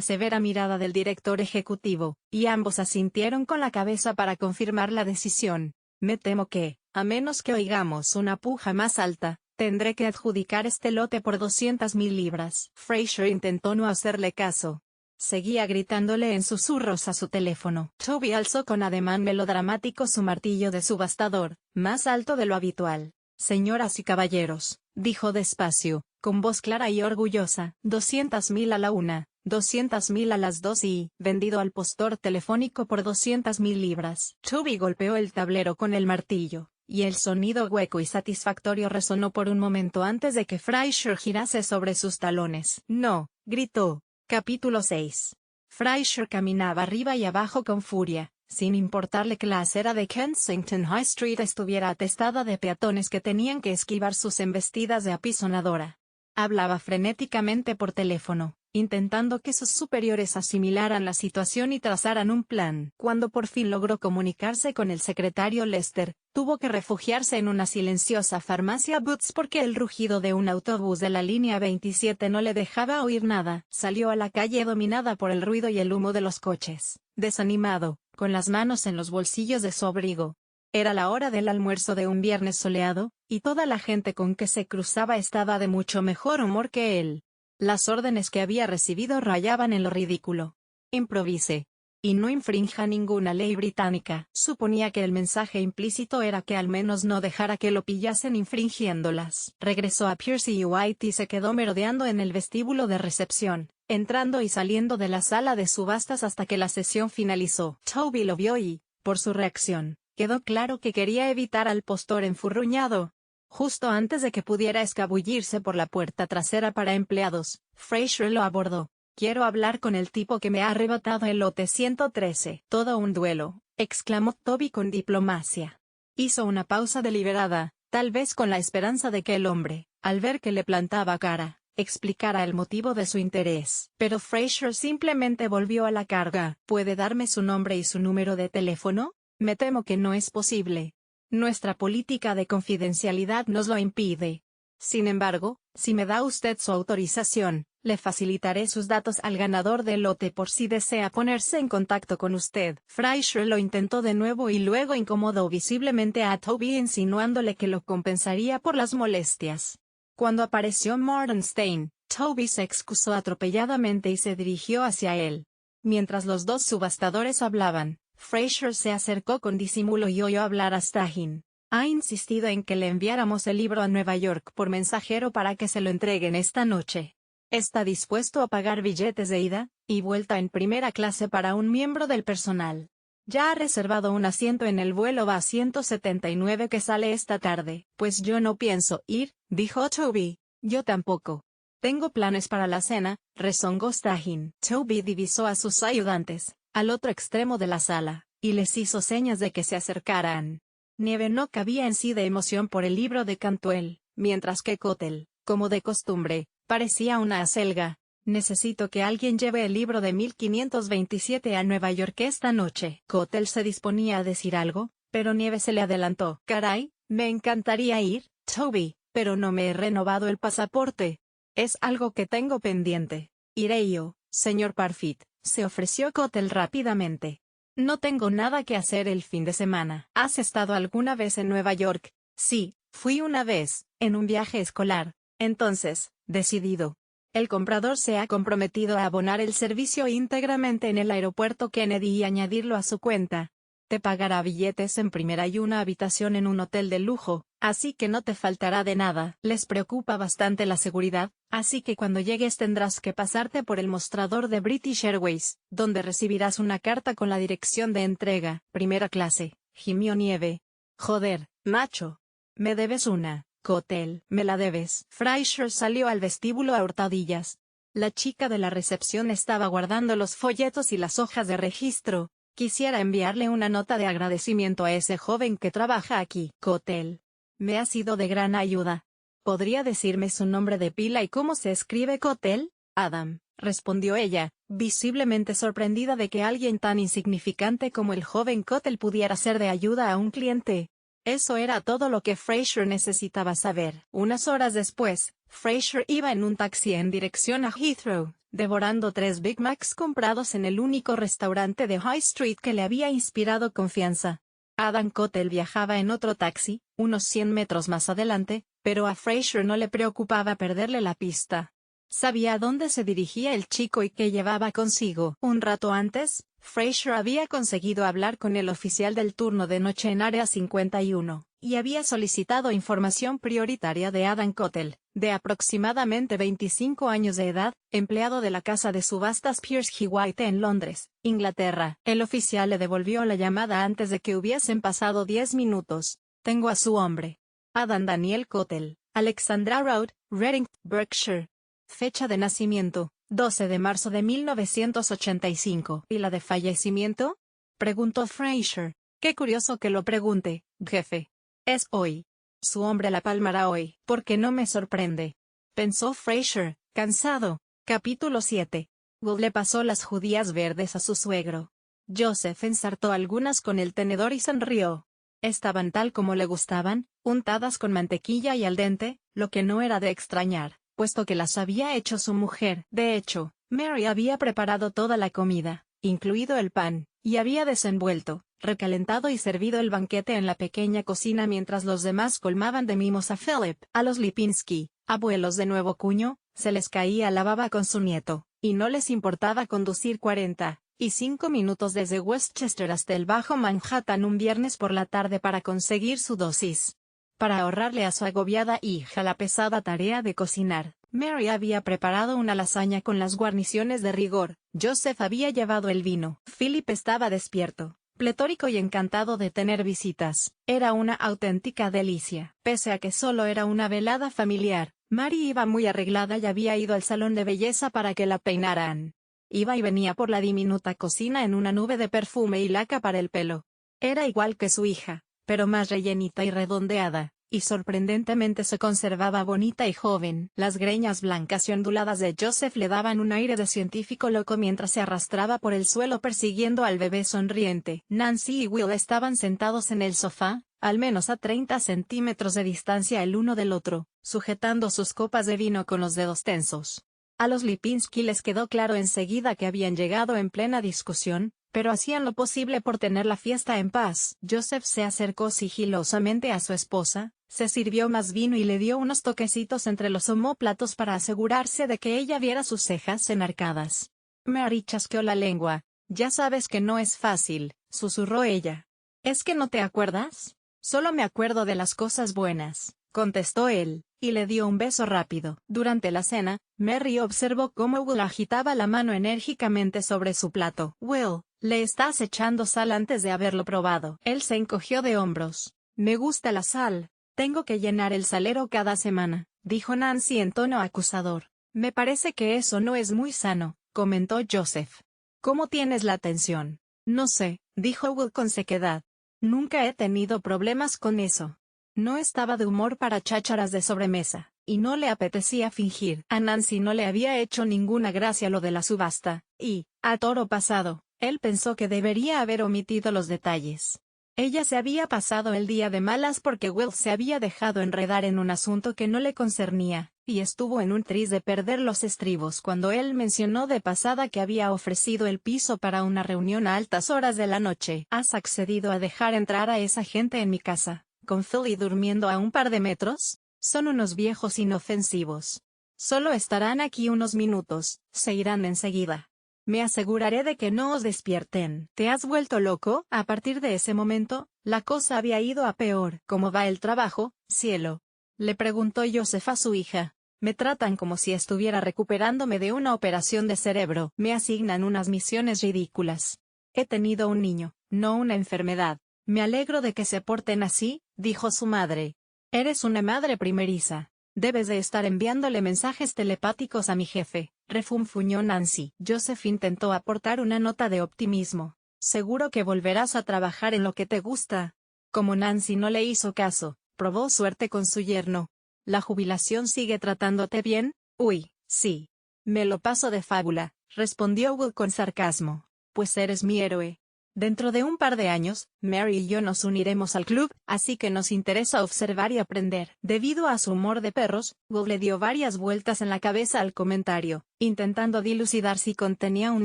severa mirada del director ejecutivo, y ambos asintieron con la cabeza para confirmar la decisión. Me temo que, a menos que oigamos una puja más alta, tendré que adjudicar este lote por 200.000 libras. Fraser intentó no hacerle caso. Seguía gritándole en susurros a su teléfono. Toby alzó con ademán melodramático su martillo de subastador, más alto de lo habitual. Señoras y caballeros, dijo despacio, con voz clara y orgullosa, 200.000 a la una, 200.000 a las dos y, vendido al postor telefónico por 200.000 libras. Toby golpeó el tablero con el martillo, y el sonido hueco y satisfactorio resonó por un momento antes de que Fraser girase sobre sus talones. No, gritó. Capítulo 6. Fraser caminaba arriba y abajo con furia, sin importarle que la acera de Kensington High Street estuviera atestada de peatones que tenían que esquivar sus embestidas de apisonadora. Hablaba frenéticamente por teléfono, intentando que sus superiores asimilaran la situación y trazaran un plan. Cuando por fin logró comunicarse con el secretario Lester, tuvo que refugiarse en una silenciosa farmacia Boots porque el rugido de un autobús de la línea 27 no le dejaba oír nada. Salió a la calle dominada por el ruido y el humo de los coches, desanimado, con las manos en los bolsillos de su abrigo. Era la hora del almuerzo de un viernes soleado, y toda la gente con que se cruzaba estaba de mucho mejor humor que él. Las órdenes que había recibido rayaban en lo ridículo. Improvise. Y no infrinja ninguna ley británica. Suponía que el mensaje implícito era que al menos no dejara que lo pillasen infringiéndolas. Regresó a Percy White y se quedó merodeando en el vestíbulo de recepción, entrando y saliendo de la sala de subastas hasta que la sesión finalizó. Toby lo vio y, por su reacción, quedó claro que quería evitar al postor enfurruñado. Justo antes de que pudiera escabullirse por la puerta trasera para empleados, Fraser lo abordó. «Quiero hablar con el tipo que me ha arrebatado el lote 113. Todo un duelo», exclamó Toby con diplomacia. Hizo una pausa deliberada, tal vez con la esperanza de que el hombre, al ver que le plantaba cara, explicara el motivo de su interés. Pero Fraser simplemente volvió a la carga. «¿Puede darme su nombre y su número de teléfono? Me temo que no es posible. Nuestra política de confidencialidad nos lo impide. Sin embargo, si me da usted su autorización, le facilitaré sus datos al ganador del lote por si desea ponerse en contacto con usted». Fraser lo intentó de nuevo y luego incomodó visiblemente a Toby insinuándole que lo compensaría por las molestias. Cuando apareció Mordenstein, Toby se excusó atropelladamente y se dirigió hacia él. Mientras los dos subastadores hablaban, Fraser se acercó con disimulo y oyó hablar a Stagin. «Ha insistido en que le enviáramos el libro a Nueva York por mensajero para que se lo entreguen esta noche. Está dispuesto a pagar billetes de ida y vuelta en primera clase para un miembro del personal. Ya ha reservado un asiento en el vuelo BA 179 que sale esta tarde». «Pues yo no pienso ir», dijo Toby. «Yo tampoco. Tengo planes para la cena», rezongó Stagin. Toby divisó a sus ayudantes al otro extremo de la sala, y les hizo señas de que se acercaran. Nieve no cabía en sí de emoción por el libro de Cantwell, mientras que Cottle, como de costumbre, parecía una acelga. «Necesito que alguien lleve el libro de 1527 a Nueva York esta noche». Cottle se disponía a decir algo, pero Nieve se le adelantó. «Caray, me encantaría ir, Toby, pero no me he renovado el pasaporte. Es algo que tengo pendiente». «Iré yo, señor Parfit», se ofreció Cottle rápidamente. «No tengo nada que hacer el fin de semana». «¿Has estado alguna vez en Nueva York?» «Sí, fui una vez, en un viaje escolar». «Entonces, decidido. El comprador se ha comprometido a abonar el servicio íntegramente en el aeropuerto Kennedy y añadirlo a su cuenta. Te pagará billetes en primera y una habitación en un hotel de lujo, así que no te faltará de nada. Les preocupa bastante la seguridad, así que cuando llegues tendrás que pasarte por el mostrador de British Airways, donde recibirás una carta con la dirección de entrega, primera clase», gimió Nieve. «Joder, macho. Me debes una, Cottle». «Me la debes». Fraser salió al vestíbulo a hurtadillas. La chica de la recepción estaba guardando los folletos y las hojas de registro. «Quisiera enviarle una nota de agradecimiento a ese joven que trabaja aquí, Cottle. Me ha sido de gran ayuda. ¿Podría decirme su nombre de pila y cómo se escribe Cottle?» «Adam», respondió ella, visiblemente sorprendida de que alguien tan insignificante como el joven Cottle pudiera ser de ayuda a un cliente. Eso era todo lo que Fraser necesitaba saber. Unas horas después, Fraser iba en un taxi en dirección a Heathrow, devorando 3 Big Macs comprados en el único restaurante de High Street que le había inspirado confianza. Adam Cottle viajaba en otro taxi, unos 100 metros más adelante, pero a Fraser no le preocupaba perderle la pista. Sabía a dónde se dirigía el chico y qué llevaba consigo. Un rato antes, Fraser había conseguido hablar con el oficial del turno de noche en Área 51, y había solicitado información prioritaria de Adam Cottle, de aproximadamente 25 años de edad, empleado de la casa de subastas Pierce G. White en Londres, Inglaterra. El oficial le devolvió la llamada antes de que hubiesen pasado 10 minutos. Tengo a su hombre. Adam Daniel Cottle, Alexandra Road, Reading, Berkshire. Fecha de nacimiento, 12 de marzo de 1985. ¿Y la de fallecimiento? Preguntó Fraser. Qué curioso que lo pregunte, jefe. Es hoy. Su hombre la palmará hoy. Porque no me sorprende. Pensó Fraser, cansado. Capítulo 7. Will le pasó las judías verdes a su suegro. Joseph ensartó algunas con el tenedor y sonrió. Estaban tal como le gustaban, untadas con mantequilla y al dente, lo que no era de extrañar, puesto que las había hecho su mujer. De hecho, Mary había preparado toda la comida, incluido el pan, y había desenvuelto, recalentado y servido el banquete en la pequeña cocina mientras los demás colmaban de mimos a Philip. A los Lipinski, abuelos de nuevo cuño, se les caía la baba con su nieto, y no les importaba conducir 45 minutos desde Westchester hasta el Bajo Manhattan un viernes por la tarde para conseguir su dosis. Para ahorrarle a su agobiada hija la pesada tarea de cocinar, Mary había preparado una lasaña con las guarniciones de rigor. Joseph había llevado el vino. Philip estaba despierto, pletórico y encantado de tener visitas. Era una auténtica delicia. Pese a que solo era una velada familiar, Mary iba muy arreglada y había ido al salón de belleza para que la peinaran. Iba y venía por la diminuta cocina en una nube de perfume y laca para el pelo. Era igual que su hija, pero más rellenita y redondeada, y sorprendentemente se conservaba bonita y joven. Las greñas blancas y onduladas de Joseph le daban un aire de científico loco mientras se arrastraba por el suelo persiguiendo al bebé sonriente. Nancy y Will estaban sentados en el sofá, al menos a 30 centímetros de distancia el uno del otro, sujetando sus copas de vino con los dedos tensos. A los Lipinski les quedó claro enseguida que habían llegado en plena discusión, pero hacían lo posible por tener la fiesta en paz. Joseph se acercó sigilosamente a su esposa, se sirvió más vino y le dio unos toquecitos entre los omóplatos para asegurarse de que ella viera sus cejas enarcadas. Mary chasqueó la lengua. Ya sabes que no es fácil, susurró ella. ¿Es que no te acuerdas? Solo me acuerdo de las cosas buenas, contestó él, y le dio un beso rápido. Durante la cena, Mary observó cómo Will agitaba la mano enérgicamente sobre su plato. Will, ¿le estás echando sal antes de haberlo probado? Él se encogió de hombros. Me gusta la sal. Tengo que llenar el salero cada semana, dijo Nancy en tono acusador. Me parece que eso no es muy sano, comentó Joseph. ¿Cómo tienes la tensión? No sé, dijo Will con sequedad. Nunca he tenido problemas con eso. No estaba de humor para chácharas de sobremesa, y no le apetecía fingir. A Nancy no le había hecho ninguna gracia lo de la subasta, y, a toro pasado, él pensó que debería haber omitido los detalles. Ella se había pasado el día de malas porque Will se había dejado enredar en un asunto que no le concernía, y estuvo en un tris de perder los estribos cuando él mencionó de pasada que había ofrecido el piso para una reunión a altas horas de la noche. ¿Has accedido a dejar entrar a esa gente en mi casa, con Philly durmiendo a un par de metros? Son unos viejos inofensivos. Solo estarán aquí unos minutos, se irán enseguida. Me aseguraré de que no os despierten. ¿Te has vuelto loco? A partir de ese momento, la cosa había ido a peor. ¿Cómo va el trabajo, cielo? Le preguntó Joseph a su hija. Me tratan como si estuviera recuperándome de una operación de cerebro. Me asignan unas misiones ridículas. He tenido un niño, no una enfermedad. Me alegro de que se porten así, dijo su madre. Eres una madre primeriza. Debes de estar enviándole mensajes telepáticos a mi jefe, refunfuñó Nancy. Joseph intentó aportar una nota de optimismo. Seguro que volverás a trabajar en lo que te gusta. Como Nancy no le hizo caso, probó suerte con su yerno. ¿La jubilación sigue tratándote bien? Uy, sí. Me lo paso de fábula, respondió Will con sarcasmo. Pues eres mi héroe. Dentro de un par de años, Mary y yo nos uniremos al club, así que nos interesa observar y aprender. Debido a su humor de perros, Will le dio varias vueltas en la cabeza al comentario, intentando dilucidar si contenía un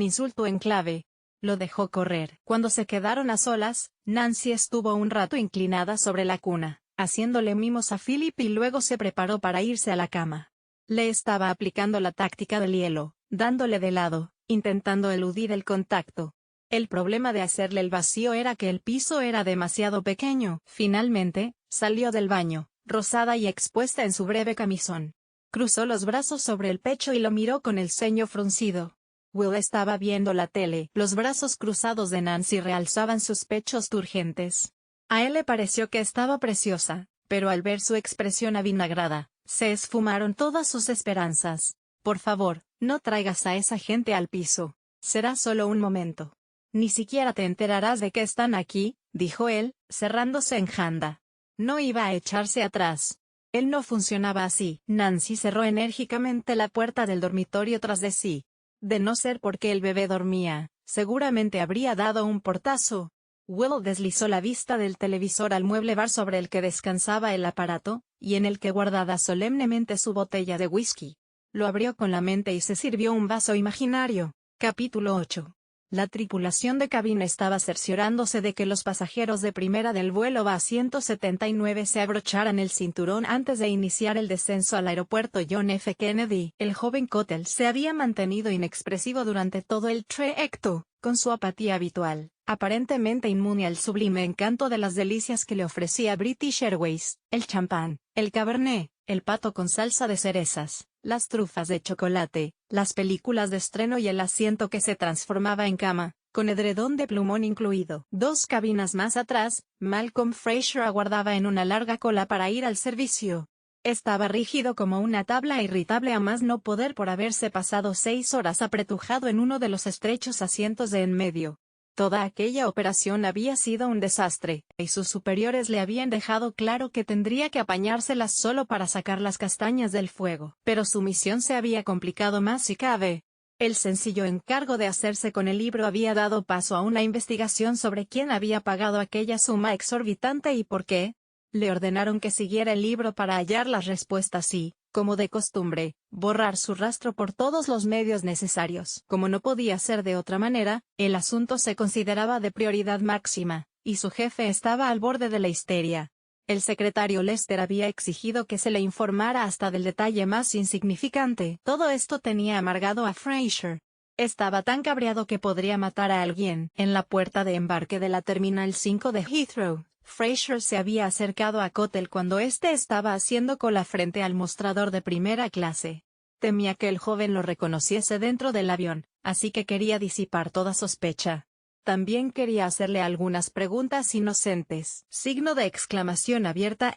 insulto en clave. Lo dejó correr. Cuando se quedaron a solas, Nancy estuvo un rato inclinada sobre la cuna, haciéndole mimos a Philip y luego se preparó para irse a la cama. Le estaba aplicando la táctica del hielo, dándole de lado, intentando eludir el contacto. El problema de hacerle el vacío era que el piso era demasiado pequeño. Finalmente, salió del baño, rosada y expuesta en su breve camisón. Cruzó los brazos sobre el pecho y lo miró con el ceño fruncido. Will estaba viendo la tele. Los brazos cruzados de Nancy realzaban sus pechos turgentes. A él le pareció que estaba preciosa, pero al ver su expresión avinagrada, se esfumaron todas sus esperanzas. Por favor, no traigas a esa gente al piso. Será solo un momento. Ni siquiera te enterarás de que están aquí, dijo él, cerrándose en janda. No iba a echarse atrás. Él no funcionaba así. Nancy cerró enérgicamente la puerta del dormitorio tras de sí. De no ser porque el bebé dormía, seguramente habría dado un portazo. Will deslizó la vista del televisor al mueble bar sobre el que descansaba el aparato, y en el que guardaba solemnemente su botella de whisky. Lo abrió con la mente y se sirvió un vaso imaginario. Capítulo 8. La tripulación de cabina estaba cerciorándose de que los pasajeros de primera del vuelo BA-179 se abrocharan el cinturón antes de iniciar el descenso al aeropuerto John F. Kennedy. El joven Cottle se había mantenido inexpresivo durante todo el trayecto, con su apatía habitual, aparentemente inmune al sublime encanto de las delicias que le ofrecía British Airways, el champán, el cabernet, el pato con salsa de cerezas, las trufas de chocolate, las películas de estreno y el asiento que se transformaba en cama, con edredón de plumón incluido. 2 cabinas más atrás, Malcolm Fraser aguardaba en una larga cola para ir al servicio. Estaba rígido como una tabla, irritable a más no poder por haberse pasado 6 horas apretujado en uno de los estrechos asientos de en medio. Toda aquella operación había sido un desastre, y sus superiores le habían dejado claro que tendría que apañárselas solo para sacar las castañas del fuego. Pero su misión se había complicado más si cabe. El sencillo encargo de hacerse con el libro había dado paso a una investigación sobre quién había pagado aquella suma exorbitante y por qué. Le ordenaron que siguiera el libro para hallar las respuestas y, como de costumbre, borrar su rastro por todos los medios necesarios. Como no podía ser de otra manera, el asunto se consideraba de prioridad máxima, y su jefe estaba al borde de la histeria. El secretario Lester había exigido que se le informara hasta del detalle más insignificante. Todo esto tenía amargado a Fraser. Estaba tan cabreado que podría matar a alguien. En la puerta de embarque de la Terminal 5 de Heathrow, Fraser se había acercado a Cottle cuando éste estaba haciendo cola frente al mostrador de primera clase. Temía que el joven lo reconociese dentro del avión, así que quería disipar toda sospecha. También quería hacerle algunas preguntas inocentes. Signo de exclamación abierta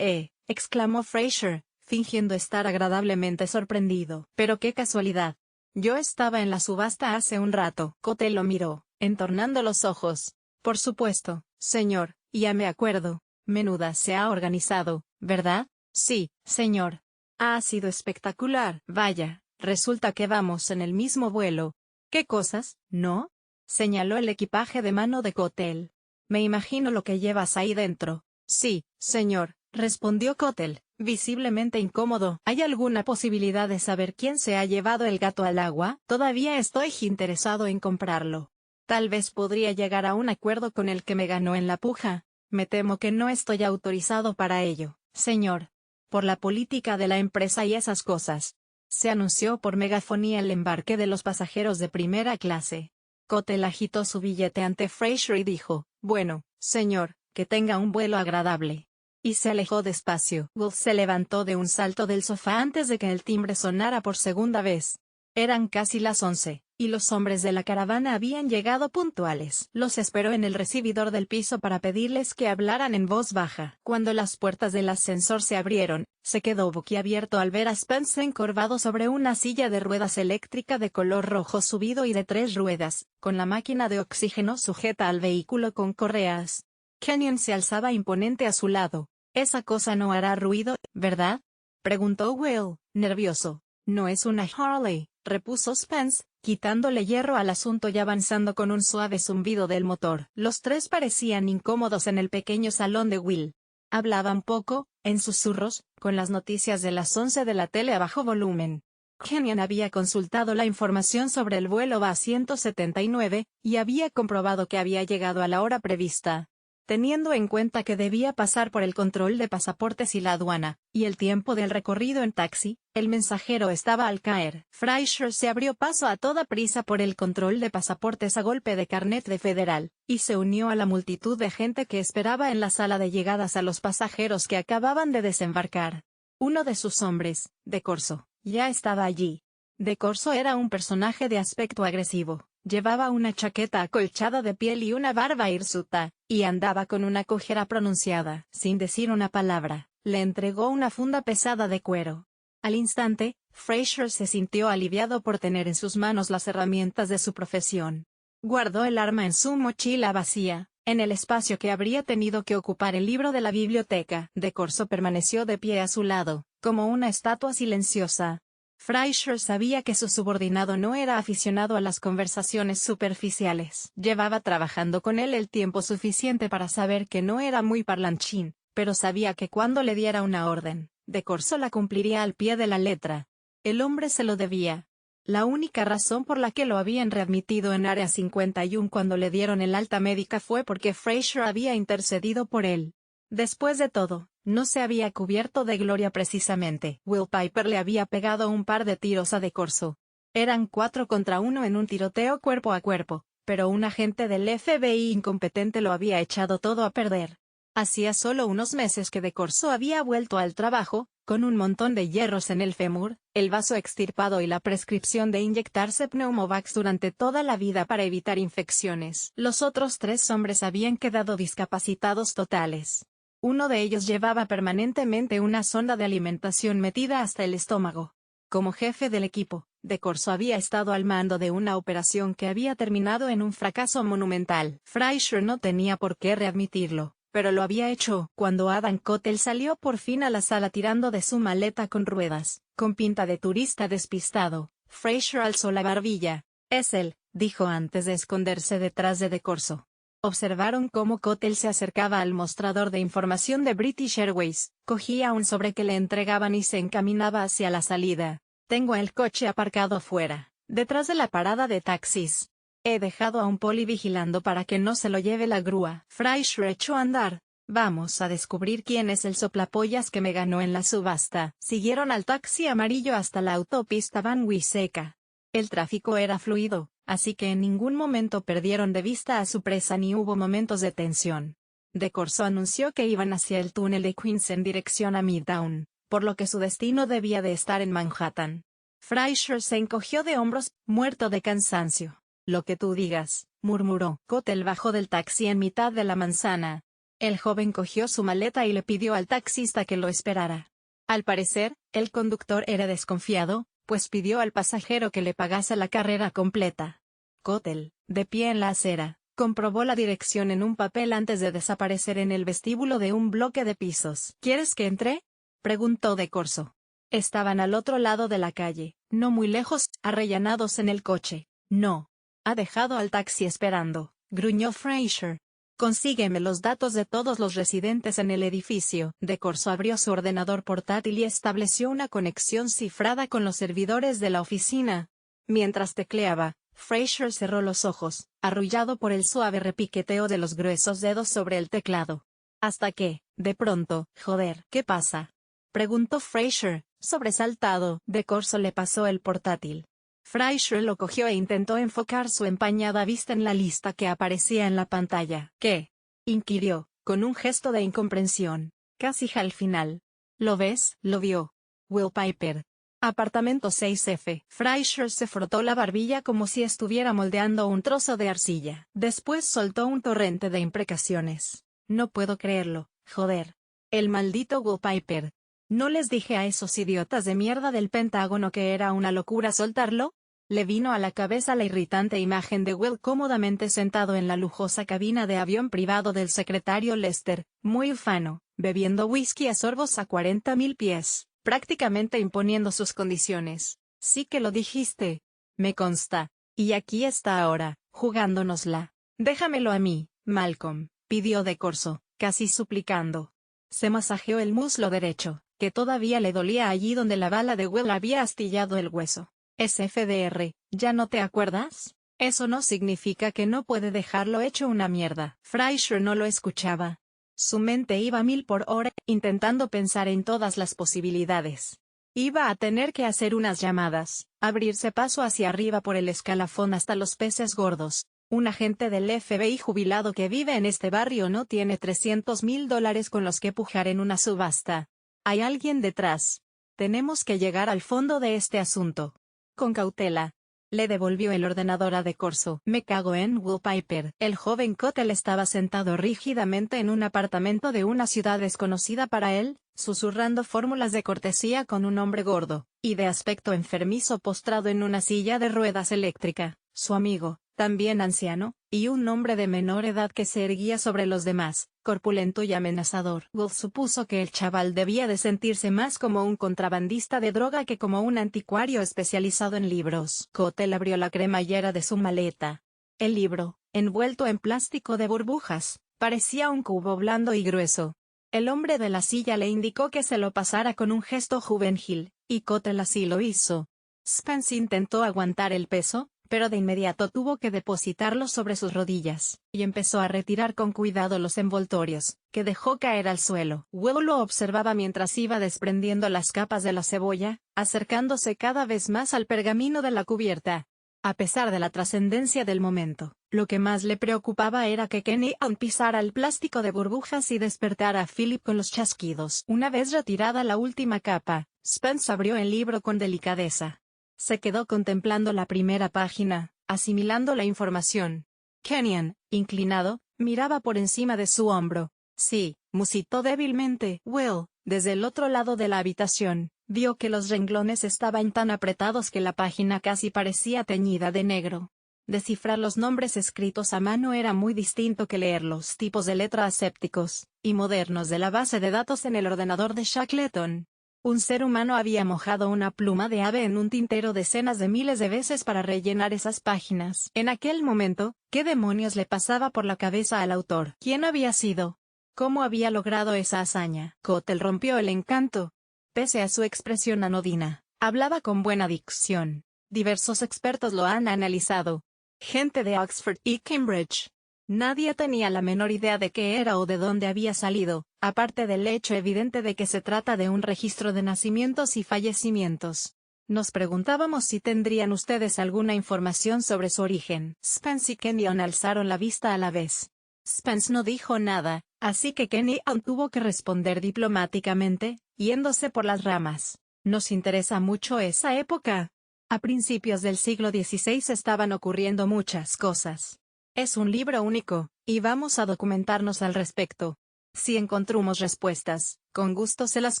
exclamó Fraser, fingiendo estar agradablemente sorprendido. Pero qué casualidad. Yo estaba en la subasta hace un rato. Cottle lo miró, entornando los ojos. Por supuesto, señor. Ya me acuerdo. Menuda se ha organizado, ¿verdad? Sí, señor. Ha sido espectacular. Vaya, resulta que vamos en el mismo vuelo. ¿Qué cosas, no? Señaló el equipaje de mano de Cottle. Me imagino lo que llevas ahí dentro. Sí, señor, respondió Cottle, visiblemente incómodo. ¿Hay alguna posibilidad de saber quién se ha llevado el gato al agua? Todavía estoy interesado en comprarlo. Tal vez podría llegar a un acuerdo con el que me ganó en la puja. Me temo que no estoy autorizado para ello, señor. Por la política de la empresa y esas cosas. Se anunció por megafonía el embarque de los pasajeros de primera clase. Cottle agitó su billete ante Fraser y dijo, bueno, señor, que tenga un vuelo agradable. Y se alejó despacio. Will se levantó de un salto del sofá antes de que el timbre sonara por segunda vez. Eran casi las 11. Y los hombres de la caravana habían llegado puntuales. Los esperó en el recibidor del piso para pedirles que hablaran en voz baja. Cuando las puertas del ascensor se abrieron, se quedó boquiabierto al ver a Spence encorvado sobre una silla de ruedas eléctrica de color rojo subido y de 3 ruedas, con la máquina de oxígeno sujeta al vehículo con correas. Kenyon se alzaba imponente a su lado. «Esa cosa no hará ruido, ¿verdad?», preguntó Will, nervioso. «No es una Harley», repuso Spence, quitándole hierro al asunto y avanzando con un suave zumbido del motor. Los tres parecían incómodos en el pequeño salón de Will. Hablaban poco, en susurros, con las noticias de las 11 de la tele a bajo volumen. Kenyon había consultado la información sobre el vuelo BA-179, y había comprobado que había llegado a la hora prevista. Teniendo en cuenta que debía pasar por el control de pasaportes y la aduana, y el tiempo del recorrido en taxi, el mensajero estaba al caer. Fraser se abrió paso a toda prisa por el control de pasaportes a golpe de carnet de federal, y se unió a la multitud de gente que esperaba en la sala de llegadas a los pasajeros que acababan de desembarcar. Uno de sus hombres, de Corso, ya estaba allí. De Corso era un personaje de aspecto agresivo. Llevaba una chaqueta acolchada de piel y una barba hirsuta, y andaba con una cojera pronunciada. Sin decir una palabra, le entregó una funda pesada de cuero. Al instante, Fraser se sintió aliviado por tener en sus manos las herramientas de su profesión. Guardó el arma en su mochila vacía, en el espacio que habría tenido que ocupar el libro de la biblioteca. De Corso permaneció de pie a su lado, como una estatua silenciosa. Fraser sabía que su subordinado no era aficionado a las conversaciones superficiales. Llevaba trabajando con él el tiempo suficiente para saber que no era muy parlanchín, pero sabía que cuando le diera una orden, De Corso la cumpliría al pie de la letra. El hombre se lo debía. La única razón por la que lo habían readmitido en Área 51 cuando le dieron el alta médica fue porque Fraser había intercedido por él. Después de todo, no se había cubierto de gloria precisamente. Will Piper le había pegado un par de tiros a De Corso. Eran 4 contra 1 en un tiroteo cuerpo a cuerpo, pero un agente del FBI incompetente lo había echado todo a perder. Hacía solo unos meses que De Corso había vuelto al trabajo, con un montón de hierros en el fémur, el vaso extirpado y la prescripción de inyectarse Pneumovax durante toda la vida para evitar infecciones. Los otros 3 hombres habían quedado discapacitados totales. Uno de ellos llevaba permanentemente una sonda de alimentación metida hasta el estómago. Como jefe del equipo, De Corso había estado al mando de una operación que había terminado en un fracaso monumental. Fraser no tenía por qué readmitirlo, pero lo había hecho. Cuando Adam Cottle salió por fin a la sala tirando de su maleta con ruedas, con pinta de turista despistado, Fraser alzó la barbilla. «Es él», dijo antes de esconderse detrás de Corso. Observaron cómo Cottle se acercaba al mostrador de información de British Airways, cogía un sobre que le entregaban y se encaminaba hacia la salida. «Tengo el coche aparcado fuera, detrás de la parada de taxis. He dejado a un poli vigilando para que no se lo lleve la grúa». Fraser echó a andar. «Vamos a descubrir quién es el soplapollas que me ganó en la subasta». Siguieron al taxi amarillo hasta la autopista Van Wieseca. El tráfico era fluido, así que en ningún momento perdieron de vista a su presa ni hubo momentos de tensión. De Corso anunció que iban hacia el túnel de Queens en dirección a Midtown, por lo que su destino debía de estar en Manhattan. Fraser se encogió de hombros, muerto de cansancio. «Lo que tú digas», murmuró. Cottle bajó del taxi en mitad de la manzana. El joven cogió su maleta y le pidió al taxista que lo esperara. Al parecer, el conductor era desconfiado, pues pidió al pasajero que le pagase la carrera completa. Cottle, de pie en la acera, comprobó la dirección en un papel antes de desaparecer en el vestíbulo de un bloque de pisos. «¿Quieres que entre?», preguntó De Corso. Estaban al otro lado de la calle, no muy lejos, arrellanados en el coche. «No. Ha dejado al taxi esperando», gruñó Fraser. «Consígueme los datos de todos los residentes en el edificio». De Corso abrió su ordenador portátil y estableció una conexión cifrada con los servidores de la oficina. Mientras tecleaba, Fraser cerró los ojos, arrullado por el suave repiqueteo de los gruesos dedos sobre el teclado. Hasta que, de pronto, «Joder, ¿qué pasa?», preguntó Fraser, sobresaltado. De Corso le pasó el portátil. Fraser lo cogió e intentó enfocar su empañada vista en la lista que aparecía en la pantalla. «¿Qué?», inquirió, con un gesto de incomprensión. «Casi al final». «¿Lo ves?». Lo vio. «Will Piper. Apartamento 6F». Fraser se frotó la barbilla como si estuviera moldeando un trozo de arcilla. Después soltó un torrente de imprecaciones. «No puedo creerlo, joder. El maldito Will Piper. ¿No les dije a esos idiotas de mierda del Pentágono que era una locura soltarlo?». Le vino a la cabeza la irritante imagen de Will cómodamente sentado en la lujosa cabina de avión privado del secretario Lester, muy ufano, bebiendo whisky a sorbos a 40.000 pies, prácticamente imponiendo sus condiciones. Sí que lo dijiste. Me consta. Y aquí está ahora, jugándonosla. Déjamelo a mí, Malcolm, pidió de Corso, casi suplicando. Se masajeó el muslo derecho, que todavía le dolía allí donde la bala de Will había astillado el hueso. SFDR, ¿ya no te acuerdas? Eso no significa que no puede dejarlo hecho una mierda. Fraser no lo escuchaba. Su mente iba a 1000 por hora, intentando pensar en todas las posibilidades. Iba a tener que hacer unas llamadas, abrirse paso hacia arriba por el escalafón hasta los peces gordos. Un agente del FBI jubilado que vive en este barrio no tiene $300,000 con los que pujar en una subasta. Hay alguien detrás. Tenemos que llegar al fondo de este asunto. Con cautela. Le devolvió el ordenador a De Corso. Me cago en Will Piper. El joven Cottle estaba sentado rígidamente en un apartamento de una ciudad desconocida para él, susurrando fórmulas de cortesía con un hombre gordo, y de aspecto enfermizo postrado en una silla de ruedas eléctrica, su amigo, también anciano, y un hombre de menor edad que se erguía sobre los demás, corpulento y amenazador. Will supuso que el chaval debía de sentirse más como un contrabandista de droga que como un anticuario especializado en libros. Cottle abrió la cremallera de su maleta. El libro, envuelto en plástico de burbujas, parecía un cubo blando y grueso. El hombre de la silla le indicó que se lo pasara con un gesto juvenil, y Cottle así lo hizo. Spence intentó aguantar el peso, pero de inmediato tuvo que depositarlo sobre sus rodillas, y empezó a retirar con cuidado los envoltorios, que dejó caer al suelo. Will lo observaba mientras iba desprendiendo las capas de la cebolla, acercándose cada vez más al pergamino de la cubierta. A pesar de la trascendencia del momento, lo que más le preocupaba era que Kenny pisara el plástico de burbujas y despertara a Philip con los chasquidos. Una vez retirada la última capa, Spence abrió el libro con delicadeza. Se quedó contemplando la primera página, asimilando la información. Kenyon, inclinado, miraba por encima de su hombro. Sí, musitó débilmente. Will, desde el otro lado de la habitación, vio que los renglones estaban tan apretados que la página casi parecía teñida de negro. Descifrar los nombres escritos a mano era muy distinto que leer los tipos de letra asépticos y modernos de la base de datos en el ordenador de Shackleton. Un ser humano había mojado una pluma de ave en un tintero decenas de miles de veces para rellenar esas páginas. En aquel momento, ¿qué demonios le pasaba por la cabeza al autor? ¿Quién había sido? ¿Cómo había logrado esa hazaña? Cottle rompió el encanto. Pese a su expresión anodina, hablaba con buena dicción. Diversos expertos lo han analizado. Gente de Oxford y Cambridge. Nadie tenía la menor idea de qué era o de dónde había salido, aparte del hecho evidente de que se trata de un registro de nacimientos y fallecimientos. Nos preguntábamos si tendrían ustedes alguna información sobre su origen. Spence y Kenyon alzaron la vista a la vez. Spence no dijo nada, así que Kenyon tuvo que responder diplomáticamente, yéndose por las ramas. Nos interesa mucho esa época. A principios del siglo XVI estaban ocurriendo muchas cosas. Es un libro único, y vamos a documentarnos al respecto. Si encontramos respuestas, con gusto se las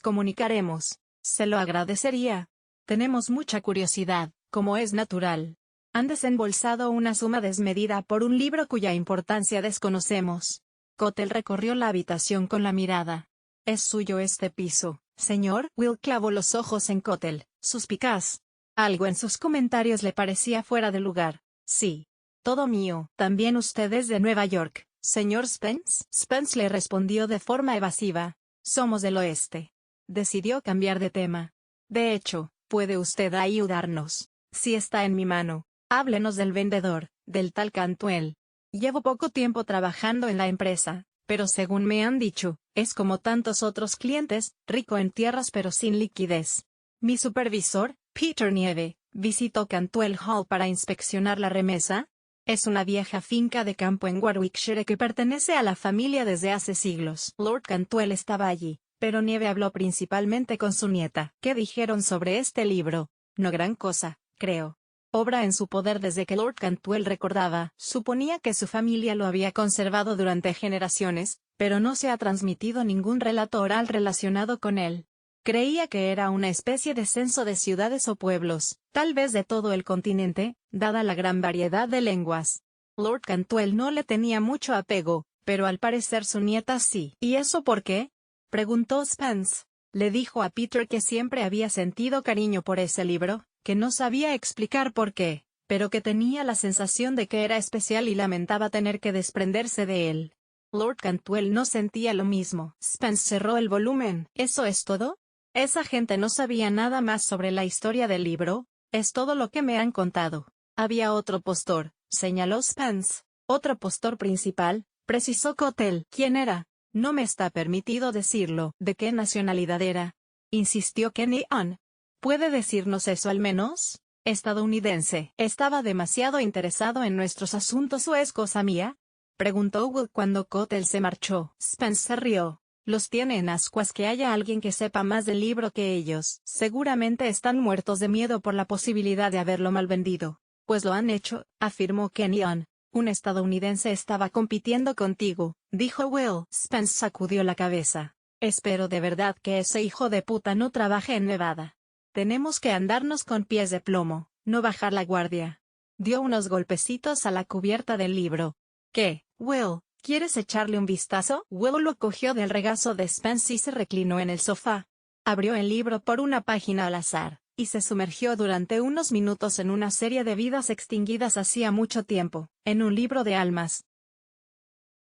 comunicaremos. Se lo agradecería. Tenemos mucha curiosidad, como es natural. Han desembolsado una suma desmedida por un libro cuya importancia desconocemos. Cottle recorrió la habitación con la mirada. ¿Es suyo este piso, señor? Will clavó los ojos en Cottle, suspicaz. Algo en sus comentarios le parecía fuera de lugar. Sí. Todo mío. ¿También usted es de Nueva York, señor Spence? Spence le respondió de forma evasiva. Somos del oeste. Decidió cambiar de tema. De hecho, puede usted ayudarnos. Si está en mi mano. Háblenos del vendedor, del tal Cantwell. Llevo poco tiempo trabajando en la empresa, pero según me han dicho, es como tantos otros clientes, rico en tierras pero sin liquidez. Mi supervisor, Peter Nieve, visitó Cantwell Hall para inspeccionar la remesa. Es una vieja finca de campo en Warwickshire que pertenece a la familia desde hace siglos. Lord Cantwell estaba allí, pero Nieve habló principalmente con su nieta. ¿Qué dijeron sobre este libro? No gran cosa, creo. Obra en su poder desde que Lord Cantwell recordaba. Suponía que su familia lo había conservado durante generaciones, pero no se ha transmitido ningún relato oral relacionado con él. Creía que era una especie de censo de ciudades o pueblos, tal vez de todo el continente, dada la gran variedad de lenguas. Lord Cantwell no le tenía mucho apego, pero al parecer su nieta sí. ¿Y eso por qué? Preguntó Spence. Le dijo a Peter que siempre había sentido cariño por ese libro, que no sabía explicar por qué, pero que tenía la sensación de que era especial y lamentaba tener que desprenderse de él. Lord Cantwell no sentía lo mismo. Spence cerró el volumen. ¿Eso es todo? Esa gente no sabía nada más sobre la historia del libro. Es todo lo que me han contado. Había otro postor, señaló Spence. Otro postor principal, precisó Cotell. ¿Quién era? No me está permitido decirlo. ¿De qué nacionalidad era? Insistió Kenny Ann. ¿Puede decirnos eso al menos? Estadounidense. ¿Estaba demasiado interesado en nuestros asuntos o es cosa mía? Preguntó Will cuando Cotell se marchó. Spence se rió. Los tiene en ascuas que haya alguien que sepa más del libro que ellos. Seguramente están muertos de miedo por la posibilidad de haberlo mal vendido. Pues lo han hecho, afirmó Kenyon. Un estadounidense estaba compitiendo contigo, dijo Will. Spence sacudió la cabeza. Espero de verdad que ese hijo de puta no trabaje en Nevada. Tenemos que andarnos con pies de plomo, no bajar la guardia. Dio unos golpecitos a la cubierta del libro. ¿Qué, Will? ¿Quieres echarle un vistazo? Will lo cogió del regazo de Spence y se reclinó en el sofá. Abrió el libro por una página al azar, y se sumergió durante unos minutos en una serie de vidas extinguidas hacía mucho tiempo, en un libro de almas,